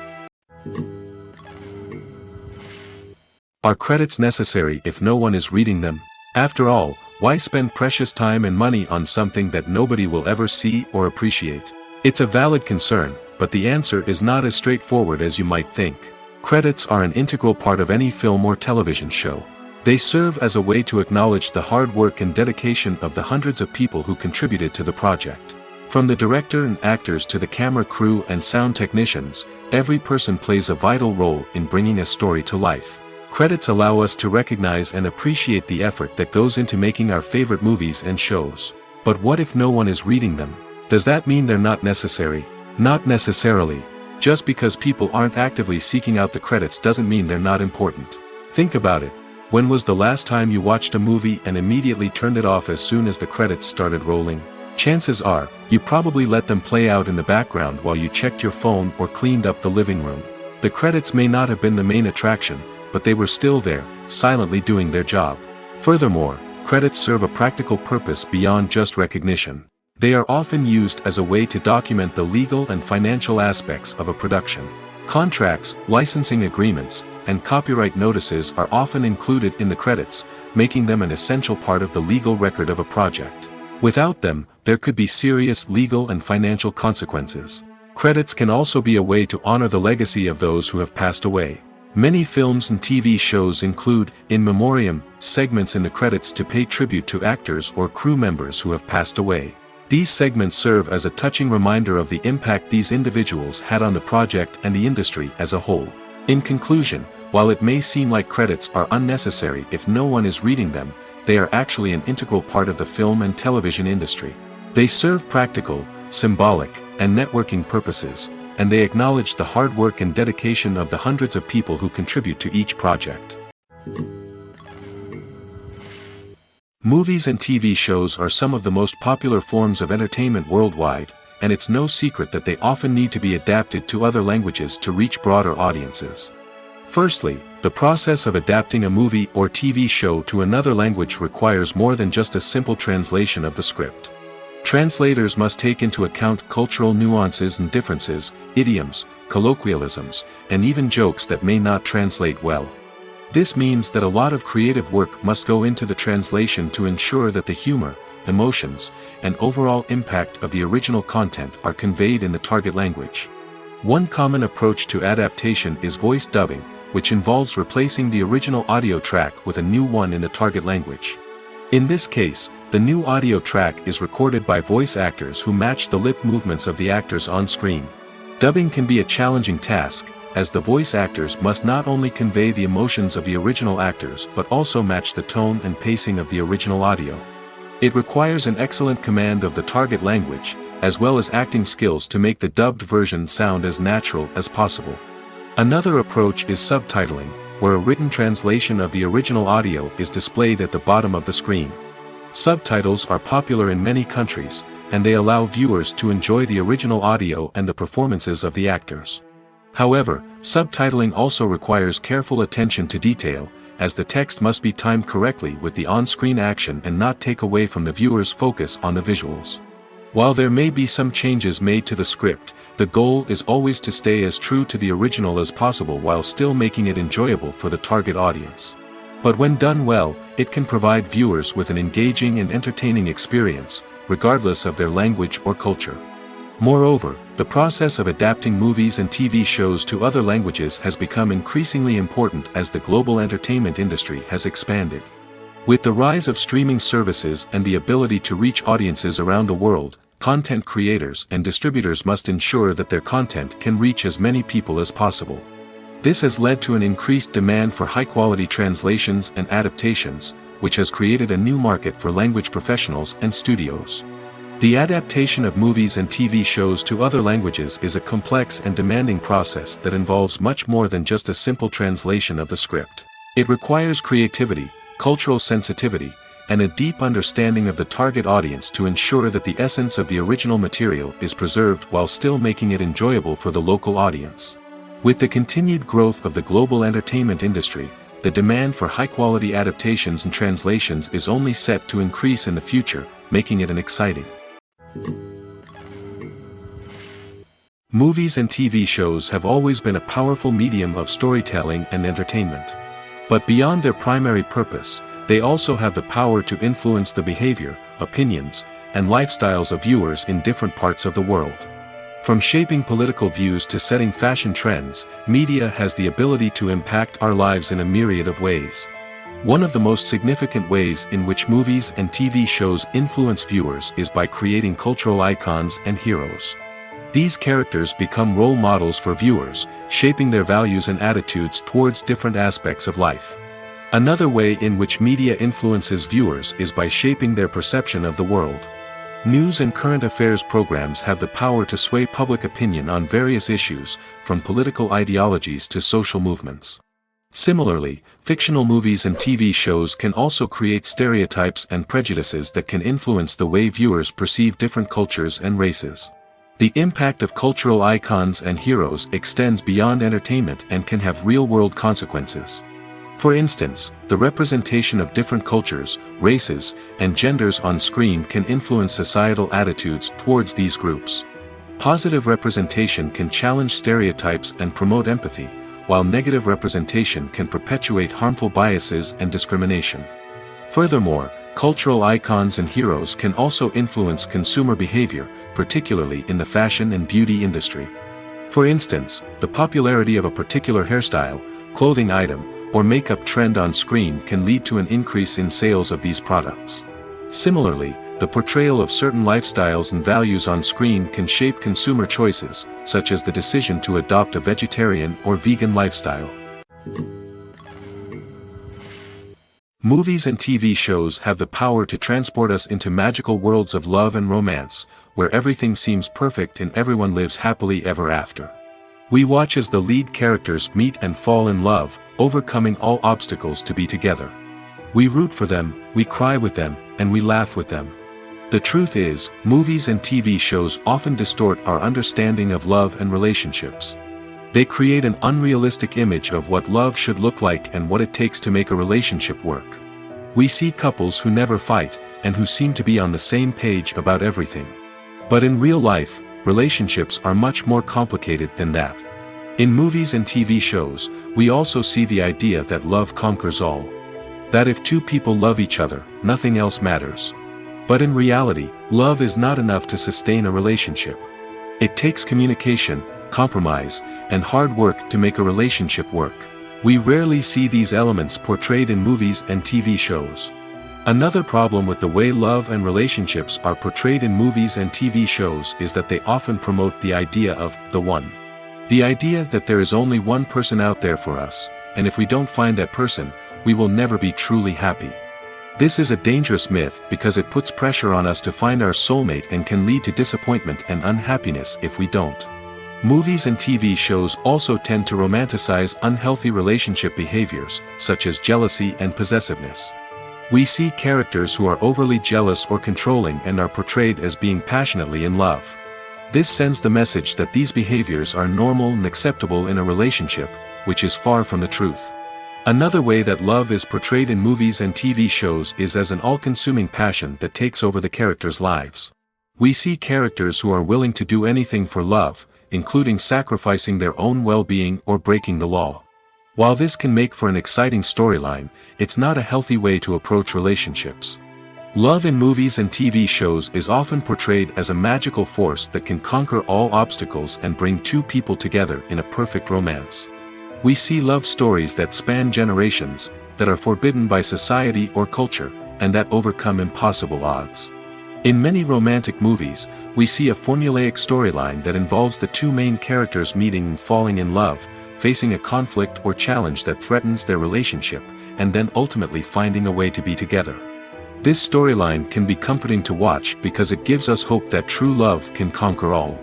Are credits necessary if no one is reading them? After all, why spend precious time and money on something that nobody will ever see or appreciate? It's a valid concern, but the answer is not as straightforward as you might think. Credits are an integral part of any film or television show. They serve as a way to acknowledge the hard work and dedication of the hundreds of people who contributed to the project. From the director and actors to the camera crew and sound technicians, every person plays a vital role in bringing a story to life. Credits allow us to recognize and appreciate the effort that goes into making our favorite movies and shows. But what if no one is reading them? Does that mean they're not necessary? Not necessarily. Just because people aren't actively seeking out the credits doesn't mean they're not important. Think about it. When was the last time you watched a movie and immediately turned it off as soon as the credits started rolling? Chances are, you probably let them play out in the background while you checked your phone or cleaned up the living room. The credits may not have been the main attraction, but they were still there, silently doing their job. Furthermore, credits serve a practical purpose beyond just recognition. They are often used as a way to document the legal and financial aspects of a production. Contracts, licensing agreements, and copyright notices are often included in the credits, making them an essential part of the legal record of a project. Without them, there could be serious legal and financial consequences. Credits can also be a way to honor the legacy of those who have passed away. Many films and TV shows include, in memoriam, segments in the credits to pay tribute to actors or crew members who have passed away. These segments serve as a touching reminder of the impact these individuals had on the project and the industry as a whole. In conclusion, while it may seem like credits are unnecessary if no one is reading them, they are actually an integral part of the film and television industry. They serve practical, symbolic, and networking purposes, and they acknowledge the hard work and dedication of the hundreds of people who contribute to each project. Movies and TV shows are some of the most popular forms of entertainment worldwide, and it's no secret that they often need to be adapted to other languages to reach broader audiences. Firstly, the process of adapting a movie or TV show to another language requires more than just a simple translation of the script. Translators must take into account cultural nuances and differences, idioms, colloquialisms, and even jokes that may not translate well. This means that a lot of creative work must go into the translation to ensure that the humor, emotions, and overall impact of the original content are conveyed in the target language. One common approach to adaptation is voice dubbing, which involves replacing the original audio track with a new one in the target language. In this case, the new audio track is recorded by voice actors who match the lip movements of the actors on screen. Dubbing can be a challenging task, as the voice actors must not only convey the emotions of the original actors but also match the tone and pacing of the original audio. It requires an excellent command of the target language, as well as acting skills to make the dubbed version sound as natural as possible. Another approach is subtitling, where a written translation of the original audio is displayed at the bottom of the screen. Subtitles are popular in many countries, and they allow viewers to enjoy the original audio and the performances of the actors. However, subtitling also requires careful attention to detail, as the text must be timed correctly with the on-screen action and not take away from the viewer's focus on the visuals. While there may be some changes made to the script, the goal is always to stay as true to the original as possible while still making it enjoyable for the target audience. But when done well, it can provide viewers with an engaging and entertaining experience, regardless of their language or culture. Moreover, the process of adapting movies and TV shows to other languages has become increasingly important as the global entertainment industry has expanded. With the rise of streaming services and the ability to reach audiences around the world, content creators and distributors must ensure that their content can reach as many people as possible. This has led to an increased demand for high-quality translations and adaptations, which has created a new market for language professionals and studios. The adaptation of movies and TV shows to other languages is a complex and demanding process that involves much more than just a simple translation of the script. It requires creativity, cultural sensitivity, and a deep understanding of the target audience to ensure that the essence of the original material is preserved while still making it enjoyable for the local audience. With the continued growth of the global entertainment industry, the demand for high-quality adaptations and translations is only set to increase in the future, making it an exciting. Movies and TV shows have always been a powerful medium of storytelling and entertainment. But beyond their primary purpose, they also have the power to influence the behavior, opinions, and lifestyles of viewers in different parts of the world. From shaping political views to setting fashion trends, media has the ability to impact our lives in a myriad of ways. One of the most significant ways in which movies and TV shows influence viewers is by creating cultural icons and heroes. These characters become role models for viewers, shaping their values and attitudes towards different aspects of life. Another way in which media influences viewers is by shaping their perception of the world. News and current affairs programs have the power to sway public opinion on various issues, from political ideologies to social movements. Similarly, fictional movies and TV shows can also create stereotypes and prejudices that can influence the way viewers perceive different cultures and races. The impact of cultural icons and heroes extends beyond entertainment and can have real-world consequences. For instance, the representation of different cultures, races, and genders on screen can influence societal attitudes towards these groups. Positive representation can challenge stereotypes and promote empathy, while negative representation can perpetuate harmful biases and discrimination. Furthermore, cultural icons and heroes can also influence consumer behavior, particularly in the fashion and beauty industry. For instance, the popularity of a particular hairstyle, clothing item, or makeup trend on screen can lead to an increase in sales of these products. Similarly, the portrayal of certain lifestyles and values on screen can shape consumer choices, such as the decision to adopt a vegetarian or vegan lifestyle. Movies and TV shows have the power to transport us into magical worlds of love and romance, where everything seems perfect and everyone lives happily ever after. We watch as the lead characters meet and fall in love, overcoming all obstacles to be together. We root for them, we cry with them, and we laugh with them. The truth is, movies and TV shows often distort our understanding of love and relationships. They create an unrealistic image of what love should look like and what it takes to make a relationship work. We see couples who never fight, and who seem to be on the same page about everything. But in real life, relationships are much more complicated than that. In movies and TV shows, we also see the idea that love conquers all. That if two people love each other, nothing else matters. But in reality, love is not enough to sustain a relationship. It takes communication, compromise, and hard work to make a relationship work. We rarely see these elements portrayed in movies and TV shows. Another problem with the way love and relationships are portrayed in movies and TV shows is that they often promote the idea of the one. The idea that there is only one person out there for us, and if we don't find that person, we will never be truly happy. This is a dangerous myth because it puts pressure on us to find our soulmate and can lead to disappointment and unhappiness if we don't. Movies and TV shows also tend to romanticize unhealthy relationship behaviors, such as jealousy and possessiveness. We see characters who are overly jealous or controlling and are portrayed as being passionately in love. This sends the message that these behaviors are normal and acceptable in a relationship, which is far from the truth. Another way that love is portrayed in movies and TV shows is as an all-consuming passion that takes over the characters' lives. We see characters who are willing to do anything for love, including sacrificing their own well-being or breaking the law. While this can make for an exciting storyline, it's not a healthy way to approach relationships. Love in movies and TV shows is often portrayed as a magical force that can conquer all obstacles and bring two people together in a perfect romance. We see love stories that span generations, that are forbidden by society or culture, and that overcome impossible odds. In many romantic movies, we see a formulaic storyline that involves the two main characters meeting and falling in love, facing a conflict or challenge that threatens their relationship, and then ultimately finding a way to be together. This storyline can be comforting to watch because it gives us hope that true love can conquer all.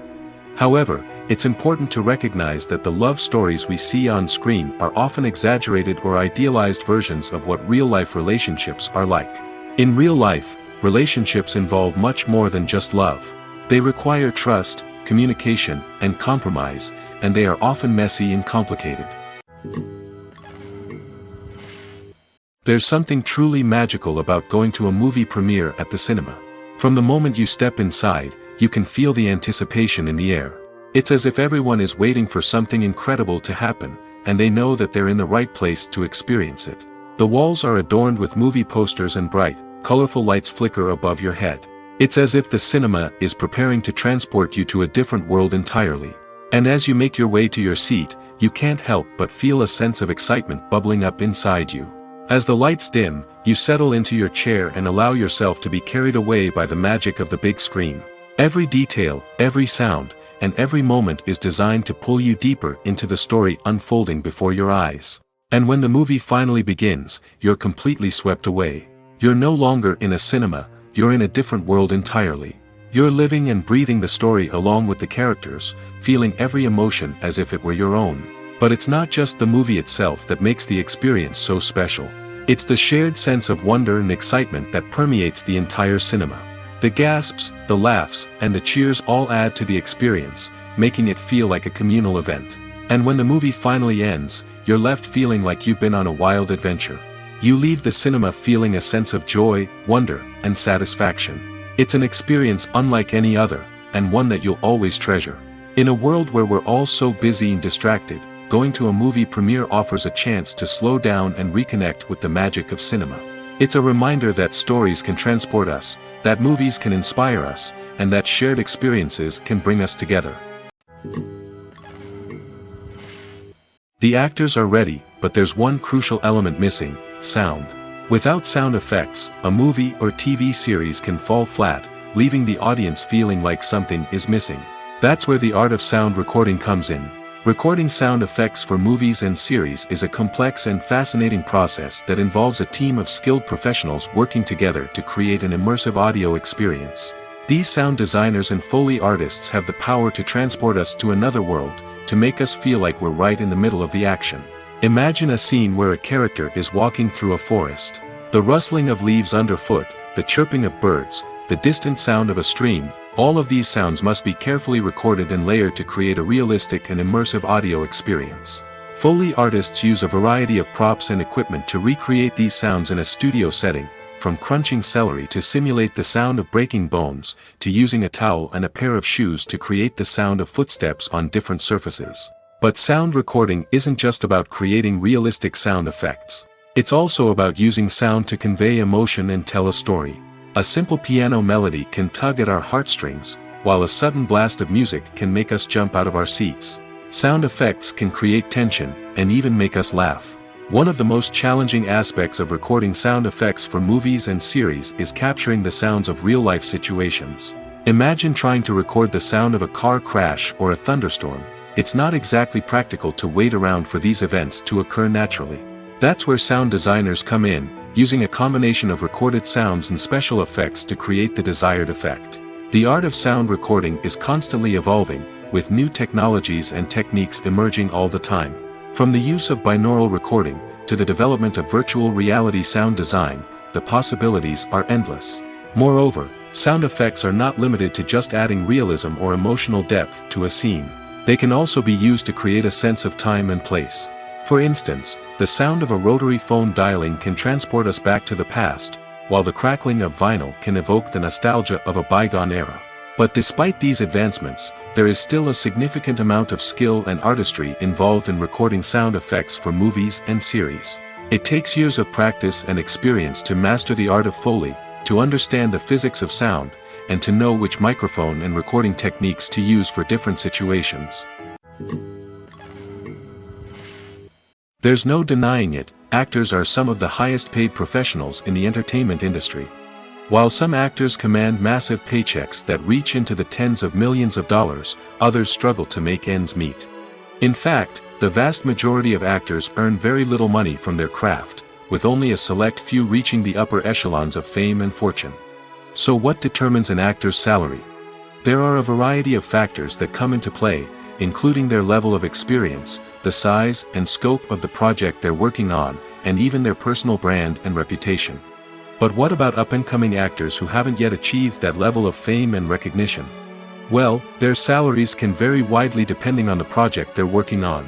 However, it's important to recognize that the love stories we see on screen are often exaggerated or idealized versions of what real-life relationships are like. In real life, relationships involve much more than just love. They require trust, communication, and compromise, and they are often messy and complicated. There's something truly magical about going to a movie premiere at the cinema. From the moment you step inside, you can feel the anticipation in the air. It's as if everyone is waiting for something incredible to happen, and they know that they're in the right place to experience it. The walls are adorned with movie posters and bright, colorful lights flicker above your head. It's as if the cinema is preparing to transport you to a different world entirely. And as you make your way to your seat, you can't help but feel a sense of excitement bubbling up inside you. As the lights dim, you settle into your chair and allow yourself to be carried away by the magic of the big screen. Every detail, every sound, and every moment is designed to pull you deeper into the story unfolding before your eyes. And when the movie finally begins, you're completely swept away. You're no longer in a cinema, you're in a different world entirely. You're living and breathing the story along with the characters, feeling every emotion as if it were your own. But it's not just the movie itself that makes the experience so special. It's the shared sense of wonder and excitement that permeates the entire cinema. The gasps, the laughs, and the cheers all add to the experience, making it feel like a communal event. And when the movie finally ends, you're left feeling like you've been on a wild adventure. You leave the cinema feeling a sense of joy, wonder, and satisfaction. It's an experience unlike any other, and one that you'll always treasure. In a world where we're all so busy and distracted, going to a movie premiere offers a chance to slow down and reconnect with the magic of cinema. It's a reminder that stories can transport us, that movies can inspire us, and that shared experiences can bring us together. The actors are ready, but there's one crucial element missing: sound. Without sound effects, a movie or TV series can fall flat, leaving the audience feeling like something is missing. That's where the art of sound recording comes in. Recording sound effects for movies and series is a complex and fascinating process that involves a team of skilled professionals working together to create an immersive audio experience. These sound designers and Foley artists have the power to transport us to another world, to make us feel like we're right in the middle of the action. Imagine a scene where a character is walking through a forest. The rustling of leaves underfoot, the chirping of birds, the distant sound of a stream, all of these sounds must be carefully recorded and layered to create a realistic and immersive audio experience. Foley artists use a variety of props and equipment to recreate these sounds in a studio setting, from crunching celery to simulate the sound of breaking bones, to using a towel and a pair of shoes to create the sound of footsteps on different surfaces. But sound recording isn't just about creating realistic sound effects. It's also about using sound to convey emotion and tell a story. A simple piano melody can tug at our heartstrings, while a sudden blast of music can make us jump out of our seats. Sound effects can create tension, and even make us laugh. One of the most challenging aspects of recording sound effects for movies and series is capturing the sounds of real-life situations. Imagine trying to record the sound of a car crash or a thunderstorm. It's not exactly practical to wait around for these events to occur naturally. That's where sound designers come in, using a combination of recorded sounds and special effects to create the desired effect. The art of sound recording is constantly evolving, with new technologies and techniques emerging all the time. From the use of binaural recording, to the development of virtual reality sound design, the possibilities are endless. Moreover, sound effects are not limited to just adding realism or emotional depth to a scene. They can also be used to create a sense of time and place. For instance, the sound of a rotary phone dialing can transport us back to the past, while the crackling of vinyl can evoke the nostalgia of a bygone era. But despite these advancements, there is still a significant amount of skill and artistry involved in recording sound effects for movies and series. It takes years of practice and experience to master the art of Foley, to understand the physics of sound, and to know which microphone and recording techniques to use for different situations. There's no denying it, actors are some of the highest paid professionals in the entertainment industry. While some actors command massive paychecks that reach into the tens of millions of dollars, others struggle to make ends meet. In fact, the vast majority of actors earn very little money from their craft, with only a select few reaching the upper echelons of fame and fortune. So what determines an actor's salary? There are a variety of factors that come into play, including their level of experience, the size and scope of the project they're working on, and even their personal brand and reputation. But what about up-and-coming actors who haven't yet achieved that level of fame and recognition? Well, their salaries can vary widely depending on the project they're working on.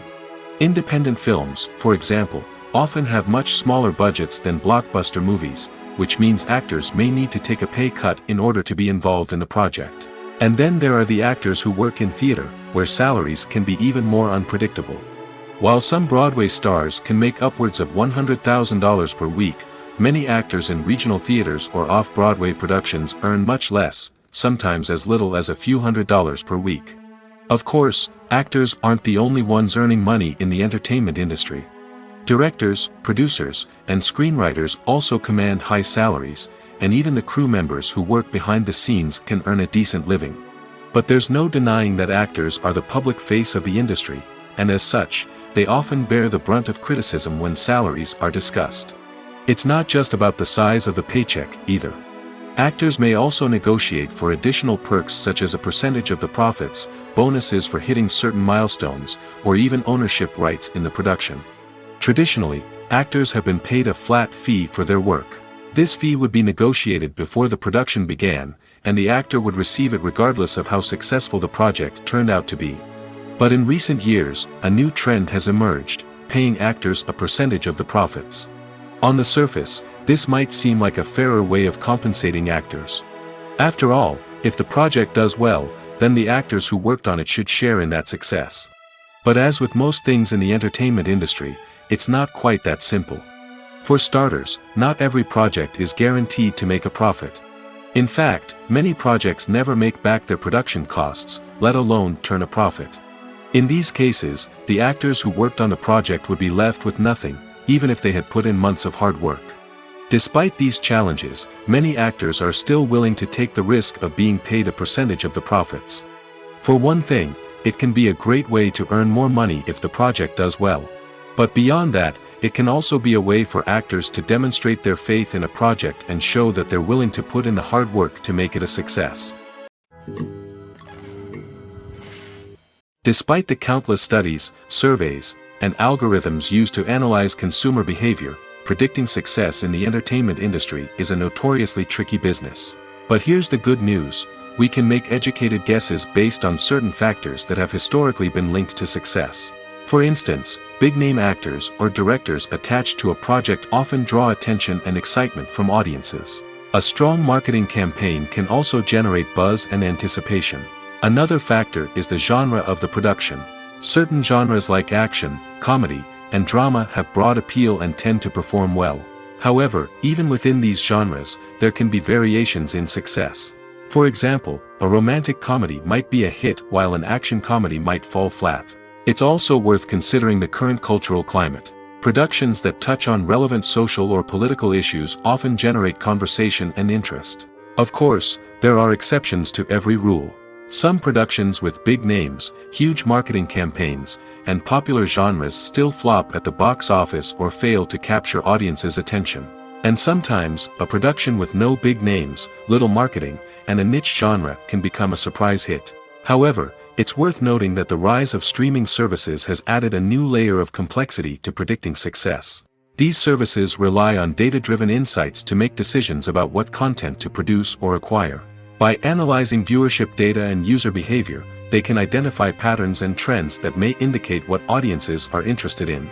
Independent films, for example, often have much smaller budgets than blockbuster movies, which means actors may need to take a pay cut in order to be involved in the project. And then there are the actors who work in theater, where salaries can be even more unpredictable. While some Broadway stars can make upwards of $100,000 per week, many actors in regional theaters or off-Broadway productions earn much less, sometimes as little as a few $100s per week. Of course, actors aren't the only ones earning money in the entertainment industry. Directors, producers, and screenwriters also command high salaries, and even the crew members who work behind the scenes can earn a decent living. But there's no denying that actors are the public face of the industry, and as such, they often bear the brunt of criticism when salaries are discussed. It's not just about the size of the paycheck, either. Actors may also negotiate for additional perks such as a percentage of the profits, bonuses for hitting certain milestones, or even ownership rights in the production. Traditionally, actors have been paid a flat fee for their work. This fee would be negotiated before the production began, and the actor would receive it regardless of how successful the project turned out to be. But in recent years, a new trend has emerged, paying actors a percentage of the profits. On the surface, this might seem like a fairer way of compensating actors. After all, if the project does well, then the actors who worked on it should share in that success. But as with most things in the entertainment industry, it's not quite that simple. For starters, not every project is guaranteed to make a profit. In fact, many projects never make back their production costs, let alone turn a profit. In these cases, the actors who worked on the project would be left with nothing, even if they had put in months of hard work. Despite these challenges, many actors are still willing to take the risk of being paid a percentage of the profits. For one thing, it can be a great way to earn more money if the project does well. But beyond that, it can also be a way for actors to demonstrate their faith in a project and show that they're willing to put in the hard work to make it a success. Despite the countless studies, surveys, and algorithms used to analyze consumer behavior, predicting success in the entertainment industry is a notoriously tricky business. But here's the good news: we can make educated guesses based on certain factors that have historically been linked to success. For instance, big-name actors or directors attached to a project often draw attention and excitement from audiences. A strong marketing campaign can also generate buzz and anticipation. Another factor is the genre of the production. Certain genres like action, comedy, and drama have broad appeal and tend to perform well. However, even within these genres, there can be variations in success. For example, a romantic comedy might be a hit while an action comedy might fall flat. It's also worth considering the current cultural climate. Productions that touch on relevant social or political issues often generate conversation and interest. Of course, there are exceptions to every rule. Some productions with big names, huge marketing campaigns, and popular genres still flop at the box office or fail to capture audiences' attention. And sometimes, a production with no big names, little marketing, and a niche genre can become a surprise hit. However, it's worth noting that the rise of streaming services has added a new layer of complexity to predicting success. These services rely on data-driven insights to make decisions about what content to produce or acquire. By analyzing viewership data and user behavior, they can identify patterns and trends that may indicate what audiences are interested in.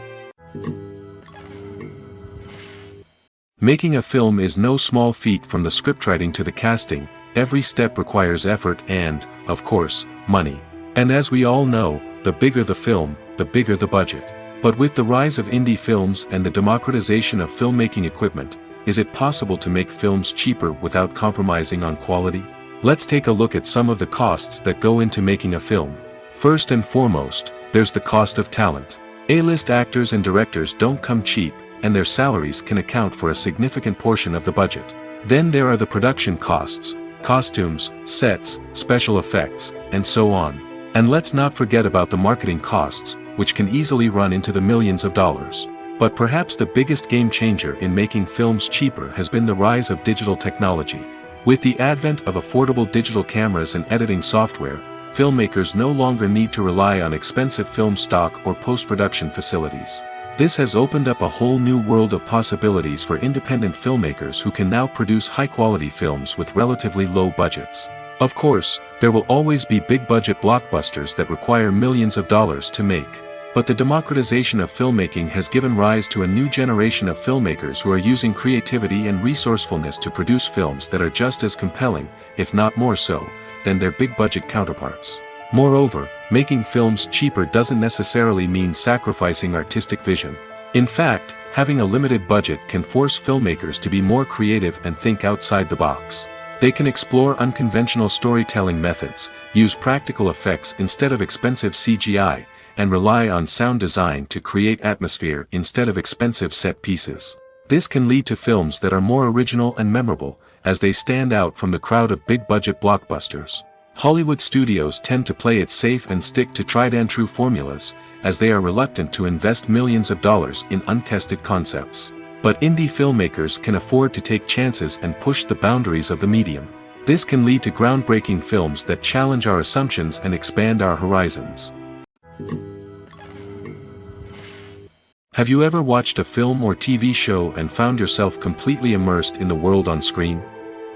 Making a film is no small feat. From the scriptwriting to the casting, every step requires effort and, of course, money. And as we all know, the bigger the film, the bigger the budget. But with the rise of indie films and the democratization of filmmaking equipment, is it possible to make films cheaper without compromising on quality? Let's take a look at some of the costs that go into making a film. First and foremost, there's the cost of talent. A-list actors and directors don't come cheap, and their salaries can account for a significant portion of the budget. Then there are the production costs, costumes, sets, special effects, and so on. And let's not forget about the marketing costs, which can easily run into the millions of dollars. But perhaps the biggest game changer in making films cheaper has been the rise of digital technology. With the advent of affordable digital cameras and editing software, filmmakers no longer need to rely on expensive film stock or post-production facilities. This has opened up a whole new world of possibilities for independent filmmakers who can now produce high-quality films with relatively low budgets. Of course, there will always be big-budget blockbusters that require millions of dollars to make. But the democratization of filmmaking has given rise to a new generation of filmmakers who are using creativity and resourcefulness to produce films that are just as compelling, if not more so, than their big-budget counterparts. Moreover, making films cheaper doesn't necessarily mean sacrificing artistic vision. In fact, having a limited budget can force filmmakers to be more creative and think outside the box. They can explore unconventional storytelling methods, use practical effects instead of expensive CGI, and rely on sound design to create atmosphere instead of expensive set pieces. This can lead to films that are more original and memorable, as they stand out from the crowd of big-budget blockbusters. Hollywood studios tend to play it safe and stick to tried-and-true formulas, as they are reluctant to invest millions of dollars in untested concepts. But indie filmmakers can afford to take chances and push the boundaries of the medium. This can lead to groundbreaking films that challenge our assumptions and expand our horizons. Have you ever watched a film or TV show and found yourself completely immersed in the world on screen?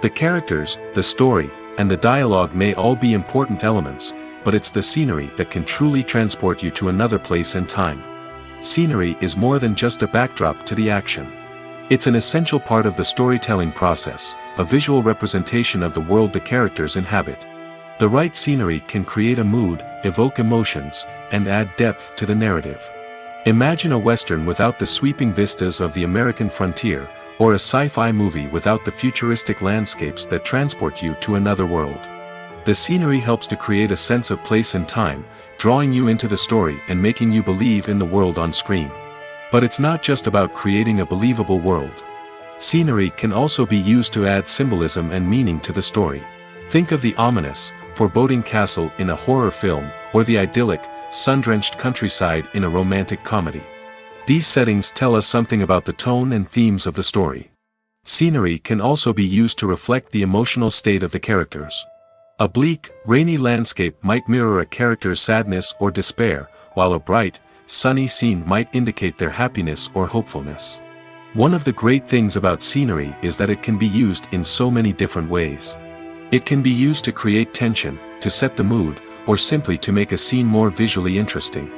The characters, the story, and the dialogue may all be important elements, but it's the scenery that can truly transport you to another place and time. Scenery is more than just a backdrop to the action. It's an essential part of the storytelling process, a visual representation of the world the characters inhabit. The right scenery can create a mood, evoke emotions, and add depth to the narrative. Imagine a Western without the sweeping vistas of the American frontier, or a sci-fi movie without the futuristic landscapes that transport you to another world. The scenery helps to create a sense of place and time, drawing you into the story and making you believe in the world on screen. But it's not just about creating a believable world. Scenery can also be used to add symbolism and meaning to the story. Think of the ominous, foreboding castle in a horror film, or the idyllic, sun-drenched countryside in a romantic comedy. These settings tell us something about the tone and themes of the story. Scenery can also be used to reflect the emotional state of the characters. A bleak, rainy landscape might mirror a character's sadness or despair, while a bright, sunny scene might indicate their happiness or hopefulness. One of the great things about scenery is that it can be used in so many different ways. It can be used to create tension, to set the mood, or simply to make a scene more visually interesting.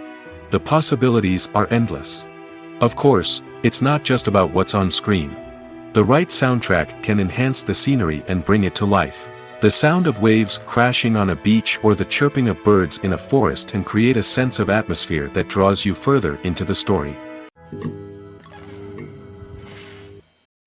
The possibilities are endless. Of course, it's not just about what's on screen. The right soundtrack can enhance the scenery and bring it to life. The sound of waves crashing on a beach or the chirping of birds in a forest can create a sense of atmosphere that draws you further into the story.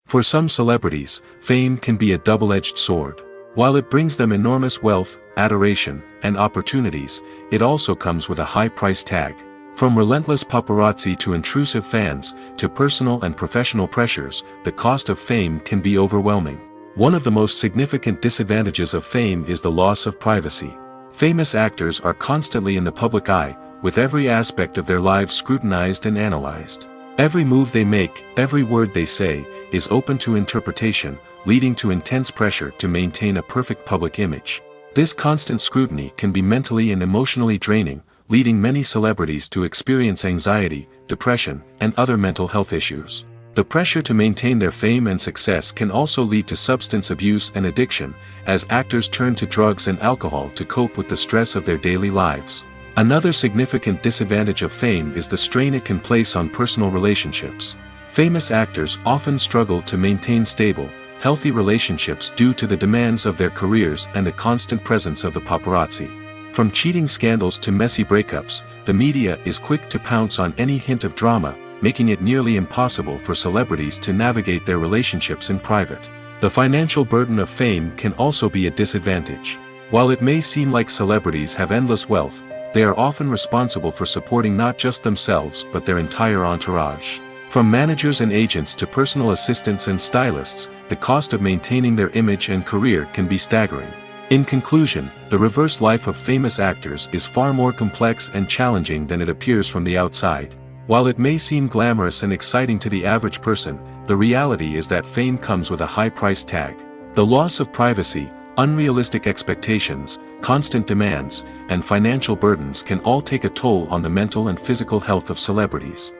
For some celebrities, fame can be a double-edged sword. While it brings them enormous wealth, adoration, and opportunities, it also comes with a high price tag. From relentless paparazzi to intrusive fans, to personal and professional pressures, the cost of fame can be overwhelming. One of the most significant disadvantages of fame is the loss of privacy. Famous actors are constantly in the public eye, with every aspect of their lives scrutinized and analyzed. Every move they make, every word they say, is open to interpretation, leading to intense pressure to maintain a perfect public image. This constant scrutiny can be mentally and emotionally draining, leading many celebrities to experience anxiety, depression, and other mental health issues. The pressure to maintain their fame and success can also lead to substance abuse and addiction, as actors turn to drugs and alcohol to cope with the stress of their daily lives. Another significant disadvantage of fame is the strain it can place on personal relationships. Famous actors often struggle to maintain stable, healthy relationships due to the demands of their careers and the constant presence of the paparazzi. From cheating scandals to messy breakups, the media is quick to pounce on any hint of drama, making it nearly impossible for celebrities to navigate their relationships in private. The financial burden of fame can also be a disadvantage. While it may seem like celebrities have endless wealth, they are often responsible for supporting not just themselves but their entire entourage. From managers and agents to personal assistants and stylists, the cost of maintaining their image and career can be staggering. In conclusion, the reverse life of famous actors is far more complex and challenging than it appears from the outside. While it may seem glamorous and exciting to the average person, the reality is that fame comes with a high price tag. The loss of privacy, unrealistic expectations, constant demands, and financial burdens can all take a toll on the mental and physical health of celebrities.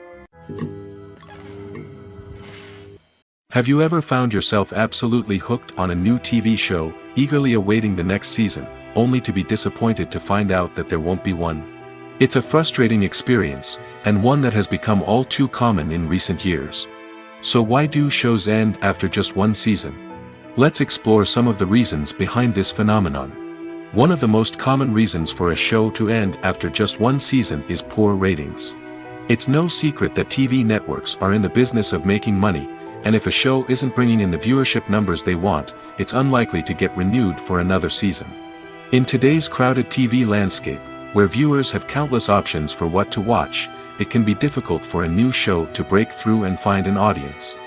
Have you ever found yourself absolutely hooked on a new TV show, eagerly awaiting the next season, only to be disappointed to find out that there won't be one? It's a frustrating experience, and one that has become all too common in recent years. So why do shows end after just one season? Let's explore some of the reasons behind this phenomenon. One of the most common reasons for a show to end after just one season is poor ratings. It's no secret that TV networks are in the business of making money, and if a show isn't bringing in the viewership numbers they want, it's unlikely to get renewed for another season. In today's crowded TV landscape, where viewers have countless options for what to watch, it can be difficult for a new show to break through and find an audience.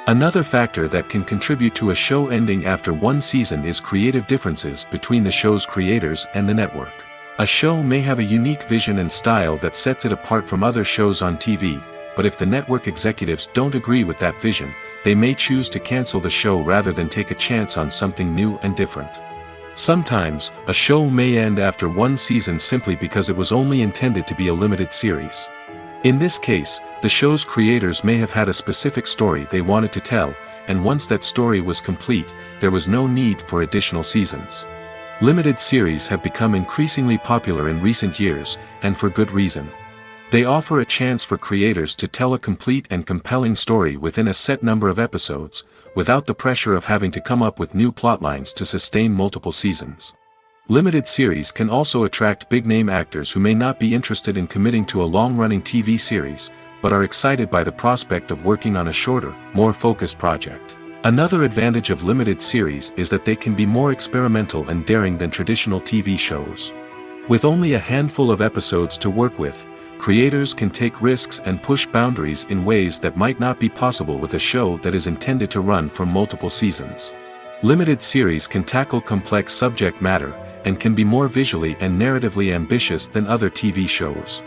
Another factor that can contribute to a show ending after one season is creative differences between the show's creators and the network. A show may have a unique vision and style that sets it apart from other shows on TV, but if the network executives don't agree with that vision, they may choose to cancel the show rather than take a chance on something new and different. Sometimes, a show may end after one season simply because it was only intended to be a limited series. In this case, the show's creators may have had a specific story they wanted to tell, and once that story was complete, there was no need for additional seasons. Limited series have become increasingly popular in recent years, and for good reason. They offer a chance for creators to tell a complete and compelling story within a set number of episodes, without the pressure of having to come up with new plotlines to sustain multiple seasons. Limited series can also attract big-name actors who may not be interested in committing to a long-running TV series, but are excited by the prospect of working on a shorter, more focused project. Another advantage of limited series is that they can be more experimental and daring than traditional TV shows. With only a handful of episodes to work with, creators can take risks and push boundaries in ways that might not be possible with a show that is intended to run for multiple seasons. Limited series can tackle complex subject matter, and can be more visually and narratively ambitious than other TV shows.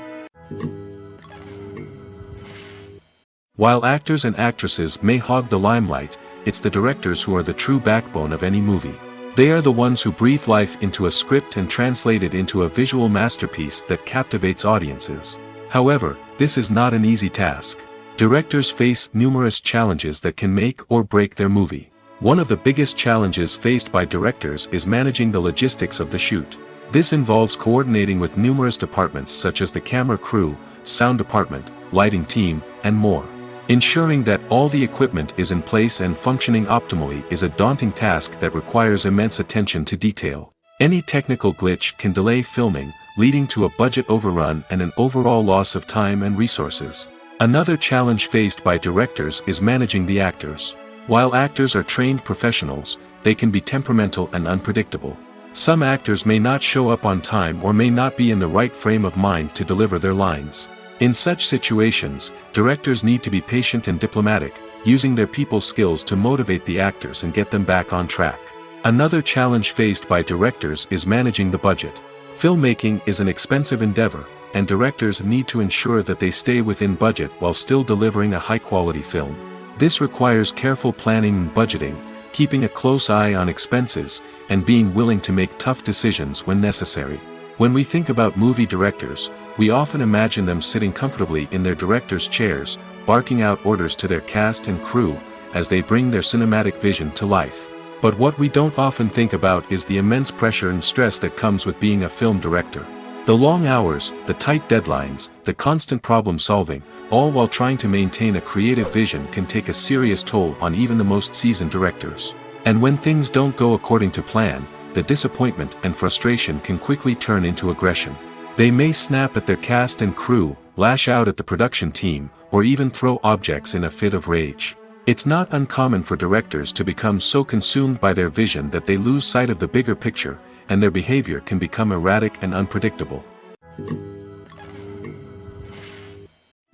While actors and actresses may hog the limelight, it's the directors who are the true backbone of any movie. They are the ones who breathe life into a script and translate it into a visual masterpiece that captivates audiences. However, this is not an easy task. Directors face numerous challenges that can make or break their movie. One of the biggest challenges faced by directors is managing the logistics of the shoot. This involves coordinating with numerous departments such as the camera crew, sound department, lighting team, and more. Ensuring that all the equipment is in place and functioning optimally is a daunting task that requires immense attention to detail. Any technical glitch can delay filming, leading to a budget overrun and an overall loss of time and resources. Another challenge faced by directors is managing the actors. While actors are trained professionals, they can be temperamental and unpredictable. Some actors may not show up on time or may not be in the right frame of mind to deliver their lines. In such situations, directors need to be patient and diplomatic, using their people skills to motivate the actors and get them back on track. Another challenge faced by directors is managing the budget. Filmmaking is an expensive endeavor, and directors need to ensure that they stay within budget while still delivering a high-quality film. This requires careful planning and budgeting, keeping a close eye on expenses, and being willing to make tough decisions when necessary. When we think about movie directors, we often imagine them sitting comfortably in their director's chairs, barking out orders to their cast and crew, as they bring their cinematic vision to life. But what we don't often think about is the immense pressure and stress that comes with being a film director. The long hours, the tight deadlines, the constant problem solving, all while trying to maintain a creative vision can take a serious toll on even the most seasoned directors. And when things don't go according to plan, the disappointment and frustration can quickly turn into aggression. They may snap at their cast and crew, lash out at the production team, or even throw objects in a fit of rage. It's not uncommon for directors to become so consumed by their vision that they lose sight of the bigger picture, and their behavior can become erratic and unpredictable.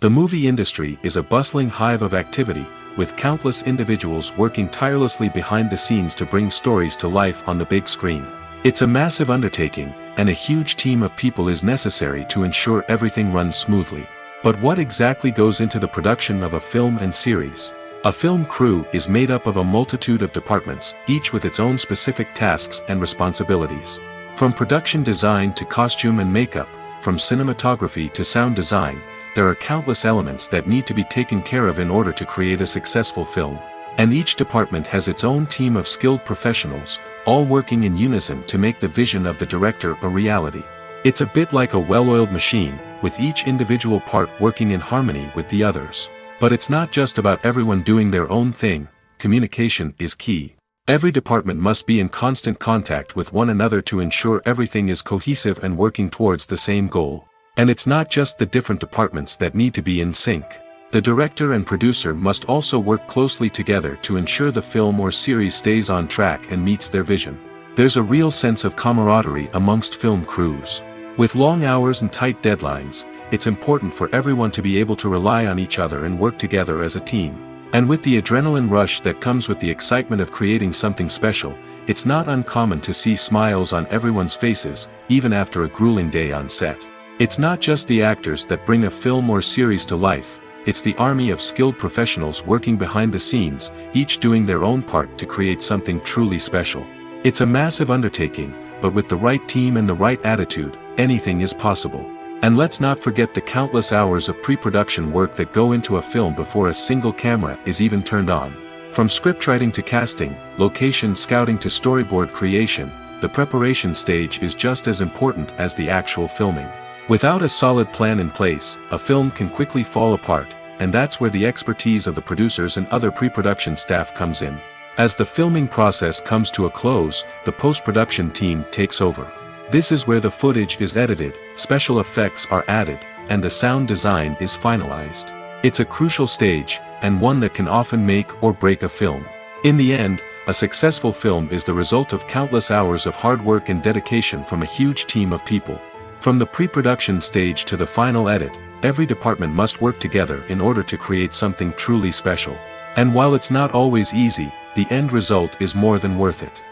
The movie industry is a bustling hive of activity, with countless individuals working tirelessly behind the scenes to bring stories to life on the big screen. It's a massive undertaking, and a huge team of people is necessary to ensure everything runs smoothly. But what exactly goes into the production of a film and series? A film crew is made up of a multitude of departments, each with its own specific tasks and responsibilities. From production design to costume and makeup, from cinematography to sound design, there are countless elements that need to be taken care of in order to create a successful film. And each department has its own team of skilled professionals, all working in unison to make the vision of the director a reality. It's a bit like a well-oiled machine, with each individual part working in harmony with the others. But it's not just about everyone doing their own thing. Communication is key. Every department must be in constant contact with one another to ensure everything is cohesive and working towards the same goal. And it's not just the different departments that need to be in sync. The director and producer must also work closely together to ensure the film or series stays on track and meets their vision. There's a real sense of camaraderie amongst film crews. With long hours and tight deadlines, it's important for everyone to be able to rely on each other and work together as a team. And with the adrenaline rush that comes with the excitement of creating something special, it's not uncommon to see smiles on everyone's faces, even after a grueling day on set. It's not just the actors that bring a film or series to life, it's the army of skilled professionals working behind the scenes, each doing their own part to create something truly special. It's a massive undertaking, but with the right team and the right attitude, anything is possible. And let's not forget the countless hours of pre-production work that go into a film before a single camera is even turned on. From scriptwriting to casting, location scouting to storyboard creation, the preparation stage is just as important as the actual filming. Without a solid plan in place, a film can quickly fall apart, and that's where the expertise of the producers and other pre-production staff comes in. As the filming process comes to a close, the post-production team takes over. This is where the footage is edited, special effects are added, and the sound design is finalized. It's a crucial stage, and one that can often make or break a film. In the end, a successful film is the result of countless hours of hard work and dedication from a huge team of people. From the pre-production stage to the final edit, every department must work together in order to create something truly special. And while it's not always easy, the end result is more than worth it.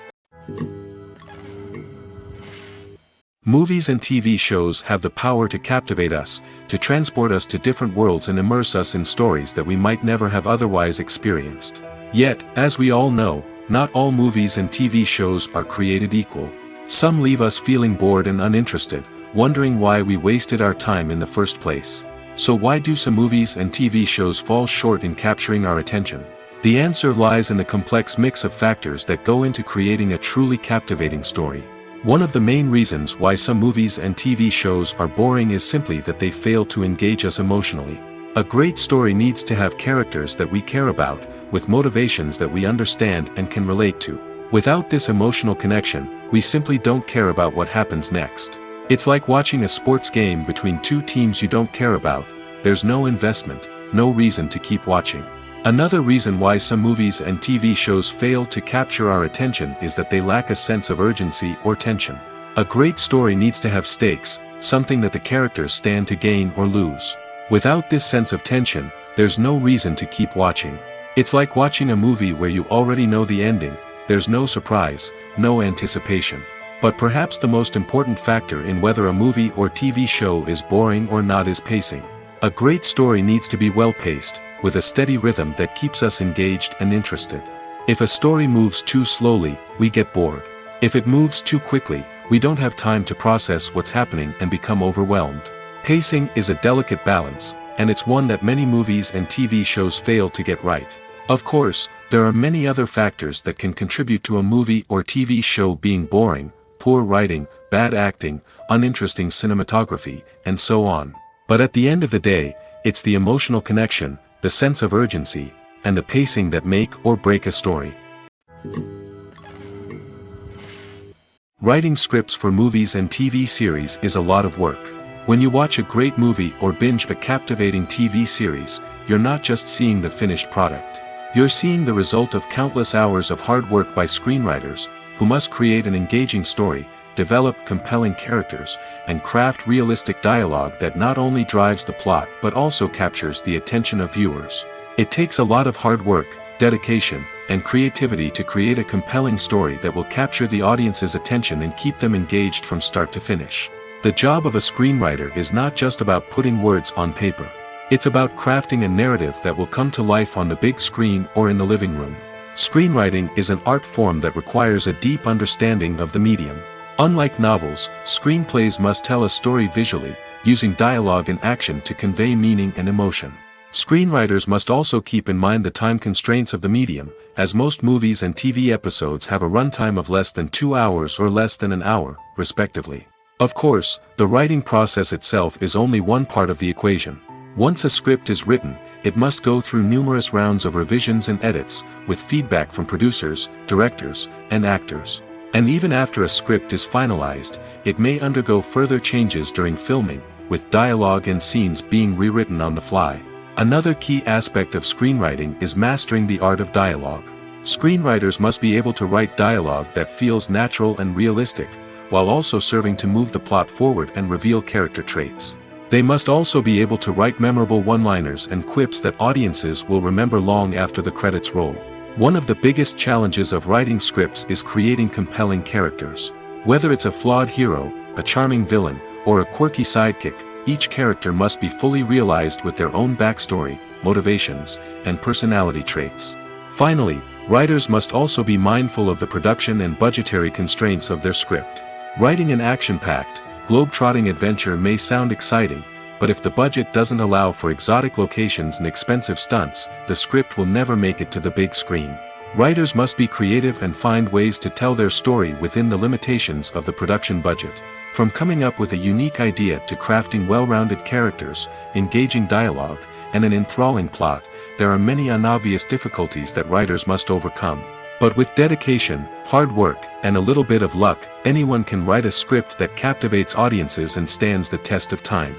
Movies and TV shows have the power to captivate us, to transport us to different worlds and immerse us in stories that we might never have otherwise experienced. Yet, as we all know, not all movies and TV shows are created equal. Some leave us feeling bored and uninterested, wondering why we wasted our time in the first place. So why do some movies and TV shows fall short in capturing our attention? The answer lies in the complex mix of factors that go into creating a truly captivating story. One of the main reasons why some movies and TV shows are boring is simply that they fail to engage us emotionally. A great story needs to have characters that we care about, with motivations that we understand and can relate to. Without this emotional connection, we simply don't care about what happens next. It's like watching a sports game between two teams you don't care about. There's no investment, no reason to keep watching. Another reason why some movies and TV shows fail to capture our attention is that they lack a sense of urgency or tension. A great story needs to have stakes, something that the characters stand to gain or lose. Without this sense of tension, there's no reason to keep watching. It's like watching a movie where you already know the ending. There's no surprise, no anticipation. But perhaps the most important factor in whether a movie or TV show is boring or not is pacing. A great story needs to be well-paced, with a steady rhythm that keeps us engaged and interested. If a story moves too slowly, we get bored. If it moves too quickly, we don't have time to process what's happening and become overwhelmed. Pacing is a delicate balance, and it's one that many movies and TV shows fail to get right. Of course, there are many other factors that can contribute to a movie or TV show being boring: poor writing, bad acting, uninteresting cinematography, and so on. But at the end of the day, it's the emotional connection, the sense of urgency, and the pacing that make or break a story. Writing scripts for movies and TV series is a lot of work. When you watch a great movie or binge a captivating TV series, you're not just seeing the finished product. You're seeing the result of countless hours of hard work by screenwriters, who must create an engaging story, develop compelling characters, and craft realistic dialogue that not only drives the plot but also captures the attention of viewers. It takes a lot of hard work, dedication, and creativity to create a compelling story that will capture the audience's attention and keep them engaged from start to finish. The job of a screenwriter is not just about putting words on paper. It's about crafting a narrative that will come to life on the big screen or in the living room. Screenwriting is an art form that requires a deep understanding of the medium. Unlike novels, screenplays must tell a story visually, using dialogue and action to convey meaning and emotion. Screenwriters must also keep in mind the time constraints of the medium, as most movies and TV episodes have a runtime of less than 2 hours or less than an hour, respectively. Of course, the writing process itself is only one part of the equation. Once a script is written, it must go through numerous rounds of revisions and edits, with feedback from producers, directors, and actors. And even after a script is finalized, it may undergo further changes during filming, with dialogue and scenes being rewritten on the fly. Another key aspect of screenwriting is mastering the art of dialogue. Screenwriters must be able to write dialogue that feels natural and realistic, while also serving to move the plot forward and reveal character traits. They must also be able to write memorable one-liners and quips that audiences will remember long after the credits roll. One of the biggest challenges of writing scripts is creating compelling characters. Whether it's a flawed hero, a charming villain, or a quirky sidekick, each character must be fully realized with their own backstory, motivations, and personality traits. Finally, writers must also be mindful of the production and budgetary constraints of their script. Writing an action-packed, globe-trotting adventure may sound exciting, but if the budget doesn't allow for exotic locations and expensive stunts, the script will never make it to the big screen. Writers must be creative and find ways to tell their story within the limitations of the production budget. From coming up with a unique idea to crafting well-rounded characters, engaging dialogue, and an enthralling plot, there are many unobvious difficulties that writers must overcome. But with dedication, hard work, and a little bit of luck, anyone can write a script that captivates audiences and stands the test of time.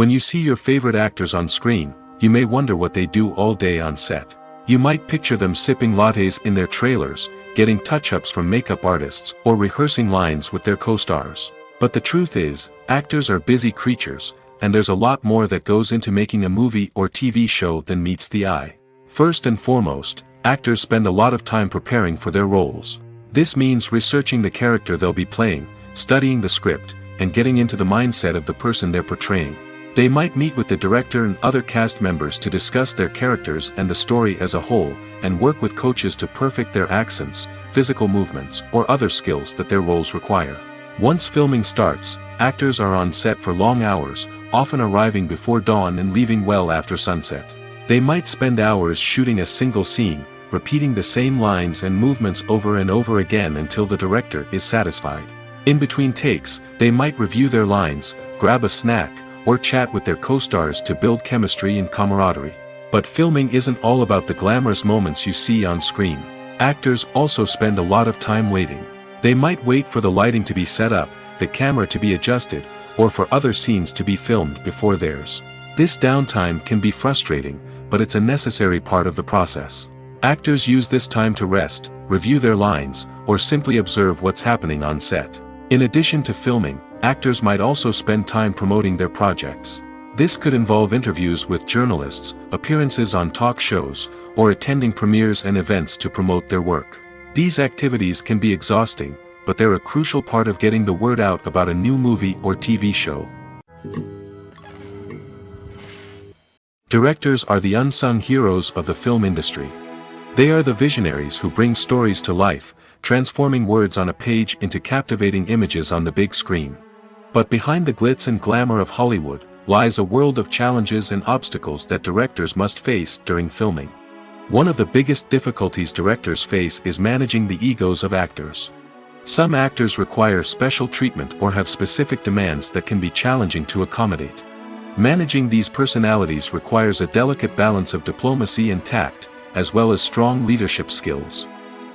When you see your favorite actors on screen, you may wonder what they do all day on set. You might picture them sipping lattes in their trailers, getting touch-ups from makeup artists, or rehearsing lines with their co-stars. But the truth is, actors are busy creatures, and there's a lot more that goes into making a movie or TV show than meets the eye. First and foremost, actors spend a lot of time preparing for their roles. This means researching the character they'll be playing, studying the script, and getting into the mindset of the person they're portraying. They might meet with the director and other cast members to discuss their characters and the story as a whole, and work with coaches to perfect their accents, physical movements, or other skills that their roles require. Once filming starts, actors are on set for long hours, often arriving before dawn and leaving well after sunset. They might spend hours shooting a single scene, repeating the same lines and movements over and over again until the director is satisfied. In between takes, they might review their lines, grab a snack, or chat with their co-stars to build chemistry and camaraderie. But filming isn't all about the glamorous moments you see on screen. Actors also spend a lot of time waiting. They might wait for the lighting to be set up, the camera to be adjusted, or for other scenes to be filmed before theirs. This downtime can be frustrating, but it's a necessary part of the process. Actors use this time to rest, review their lines, or simply observe what's happening on set. In addition to filming, actors might also spend time promoting their projects. This could involve interviews with journalists, appearances on talk shows, or attending premieres and events to promote their work. These activities can be exhausting, but they're a crucial part of getting the word out about a new movie or TV show. Directors are the unsung heroes of the film industry. They are the visionaries who bring stories to life, transforming words on a page into captivating images on the big screen. But behind the glitz and glamour of Hollywood, lies a world of challenges and obstacles that directors must face during filming. One of the biggest difficulties directors face is managing the egos of actors. Some actors require special treatment or have specific demands that can be challenging to accommodate. Managing these personalities requires a delicate balance of diplomacy and tact, as well as strong leadership skills.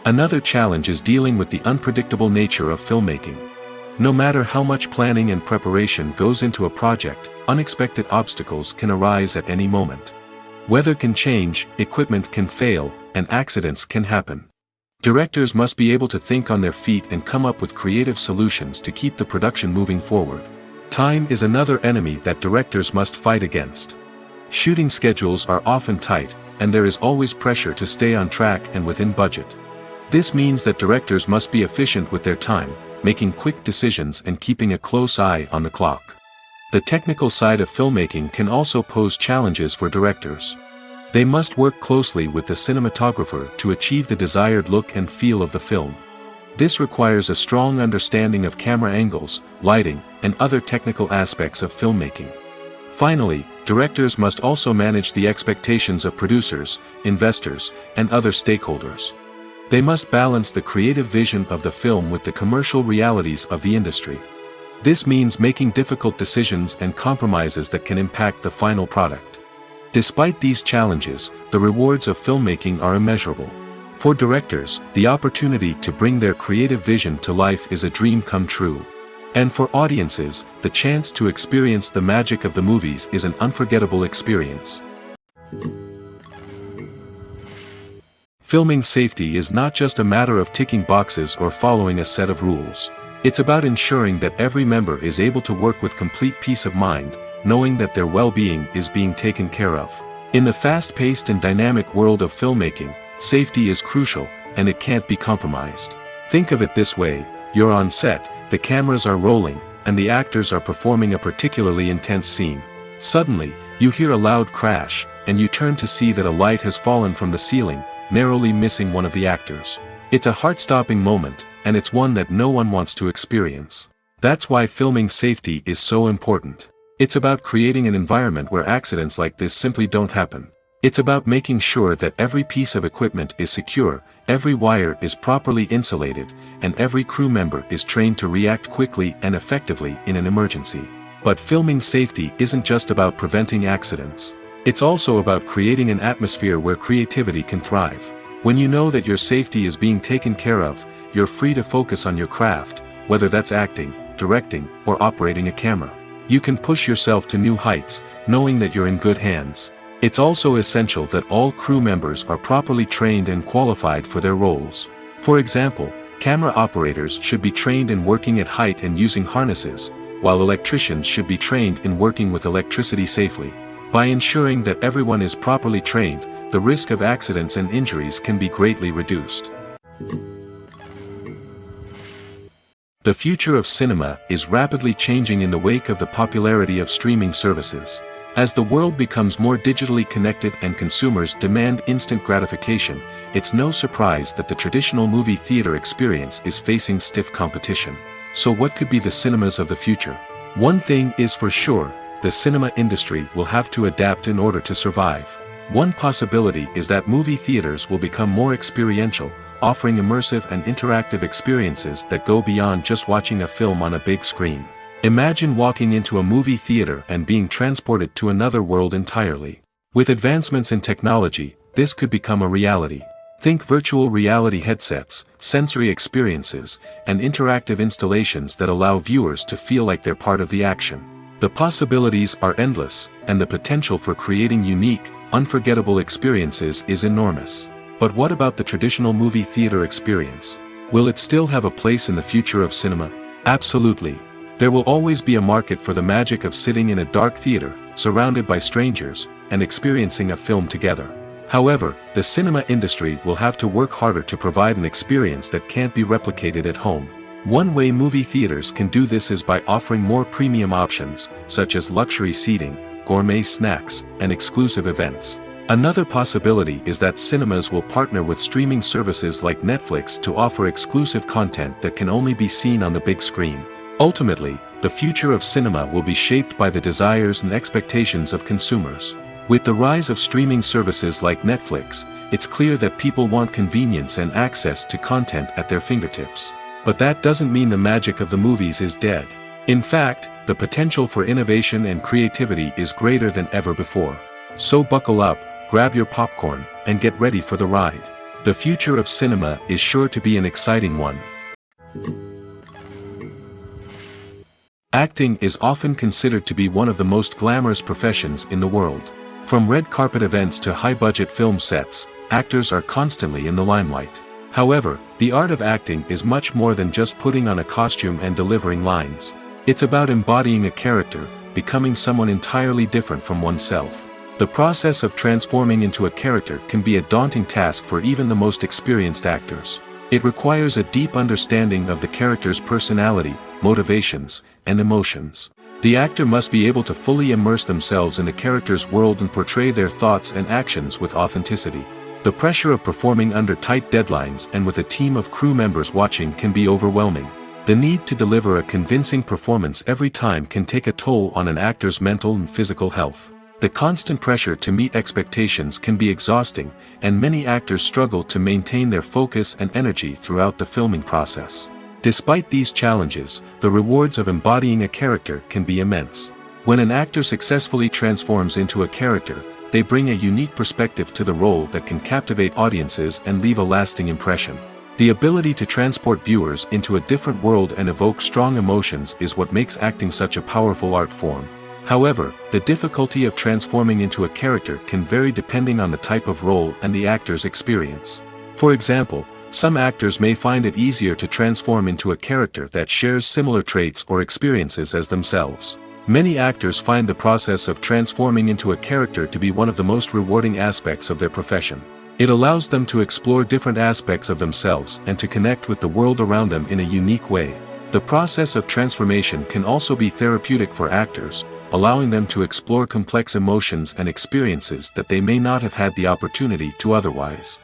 Another challenge is dealing with the unpredictable nature of filmmaking. No matter how much planning and preparation goes into a project, unexpected obstacles can arise at any moment. Weather can change, equipment can fail, and accidents can happen. Directors must be able to think on their feet and come up with creative solutions to keep the production moving forward. Time is another enemy that directors must fight against. Shooting schedules are often tight, and there is always pressure to stay on track and within budget. This means that directors must be efficient with their time, making quick decisions and keeping a close eye on the clock. The technical side of filmmaking can also pose challenges for directors. They must work closely with the cinematographer to achieve the desired look and feel of the film. This requires a strong understanding of camera angles, lighting, and other technical aspects of filmmaking. Finally, directors must also manage the expectations of producers, investors, and other stakeholders. They must balance the creative vision of the film with the commercial realities of the industry. This means making difficult decisions and compromises that can impact the final product. Despite these challenges, the rewards of filmmaking are immeasurable. For directors, the opportunity to bring their creative vision to life is a dream come true. And for audiences, the chance to experience the magic of the movies is an unforgettable experience. Filming safety is not just a matter of ticking boxes or following a set of rules. It's about ensuring that every member is able to work with complete peace of mind, knowing that their well-being is being taken care of. In the fast-paced and dynamic world of filmmaking, safety is crucial, and it can't be compromised. Think of it this way: you're on set, the cameras are rolling, and the actors are performing a particularly intense scene. Suddenly, you hear a loud crash, and you turn to see that a light has fallen from the ceiling, narrowly missing one of the actors. It's a heart-stopping moment, and it's one that no one wants to experience. That's why filming safety is so important. It's about creating an environment where accidents like this simply don't happen. It's about making sure that every piece of equipment is secure, every wire is properly insulated, and every crew member is trained to react quickly and effectively in an emergency. But filming safety isn't just about preventing accidents. It's also about creating an atmosphere where creativity can thrive. When you know that your safety is being taken care of, you're free to focus on your craft, whether that's acting, directing, or operating a camera. You can push yourself to new heights, knowing that you're in good hands. It's also essential that all crew members are properly trained and qualified for their roles. For example, camera operators should be trained in working at height and using harnesses, while electricians should be trained in working with electricity safely. By ensuring that everyone is properly trained, the risk of accidents and injuries can be greatly reduced. The future of cinema is rapidly changing in the wake of the popularity of streaming services. As the world becomes more digitally connected and consumers demand instant gratification, it's no surprise that the traditional movie theater experience is facing stiff competition. So what could be the cinemas of the future? One thing is for sure, the cinema industry will have to adapt in order to survive. One possibility is that movie theaters will become more experiential, offering immersive and interactive experiences that go beyond just watching a film on a big screen. Imagine walking into a movie theater and being transported to another world entirely. With advancements in technology, this could become a reality. Think virtual reality headsets, sensory experiences, and interactive installations that allow viewers to feel like they're part of the action. The possibilities are endless, and the potential for creating unique, unforgettable experiences is enormous. But what about the traditional movie theater experience? Will it still have a place in the future of cinema? Absolutely. There will always be a market for the magic of sitting in a dark theater, surrounded by strangers, and experiencing a film together. However, the cinema industry will have to work harder to provide an experience that can't be replicated at home. One way movie theaters can do this is by offering more premium options, such as luxury seating, gourmet snacks, and exclusive events. Another possibility is that cinemas will partner with streaming services like Netflix to offer exclusive content that can only be seen on the big screen. Ultimately, the future of cinema will be shaped by the desires and expectations of consumers. With the rise of streaming services like Netflix, it's clear that people want convenience and access to content at their fingertips. But that doesn't mean the magic of the movies is dead. In fact, the potential for innovation and creativity is greater than ever before. So buckle up, grab your popcorn, and get ready for the ride. The future of cinema is sure to be an exciting one. Acting is often considered to be one of the most glamorous professions in the world. From red carpet events to high-budget film sets, actors are constantly in the limelight. However, the art of acting is much more than just putting on a costume and delivering lines. It's about embodying a character, becoming someone entirely different from oneself. The process of transforming into a character can be a daunting task for even the most experienced actors. It requires a deep understanding of the character's personality, motivations, and emotions. The actor must be able to fully immerse themselves in the character's world and portray their thoughts and actions with authenticity. The pressure of performing under tight deadlines and with a team of crew members watching can be overwhelming. The need to deliver a convincing performance every time can take a toll on an actor's mental and physical health. The constant pressure to meet expectations can be exhausting, and many actors struggle to maintain their focus and energy throughout the filming process. Despite these challenges, the rewards of embodying a character can be immense. When an actor successfully transforms into a character, they bring a unique perspective to the role that can captivate audiences and leave a lasting impression. The ability to transport viewers into a different world and evoke strong emotions is what makes acting such a powerful art form. However, the difficulty of transforming into a character can vary depending on the type of role and the actor's experience. For example, some actors may find it easier to transform into a character that shares similar traits or experiences as themselves. Many actors find the process of transforming into a character to be one of the most rewarding aspects of their profession. It allows them to explore different aspects of themselves and to connect with the world around them in a unique way. The process of transformation can also be therapeutic for actors, allowing them to explore complex emotions and experiences that they may not have had the opportunity to otherwise.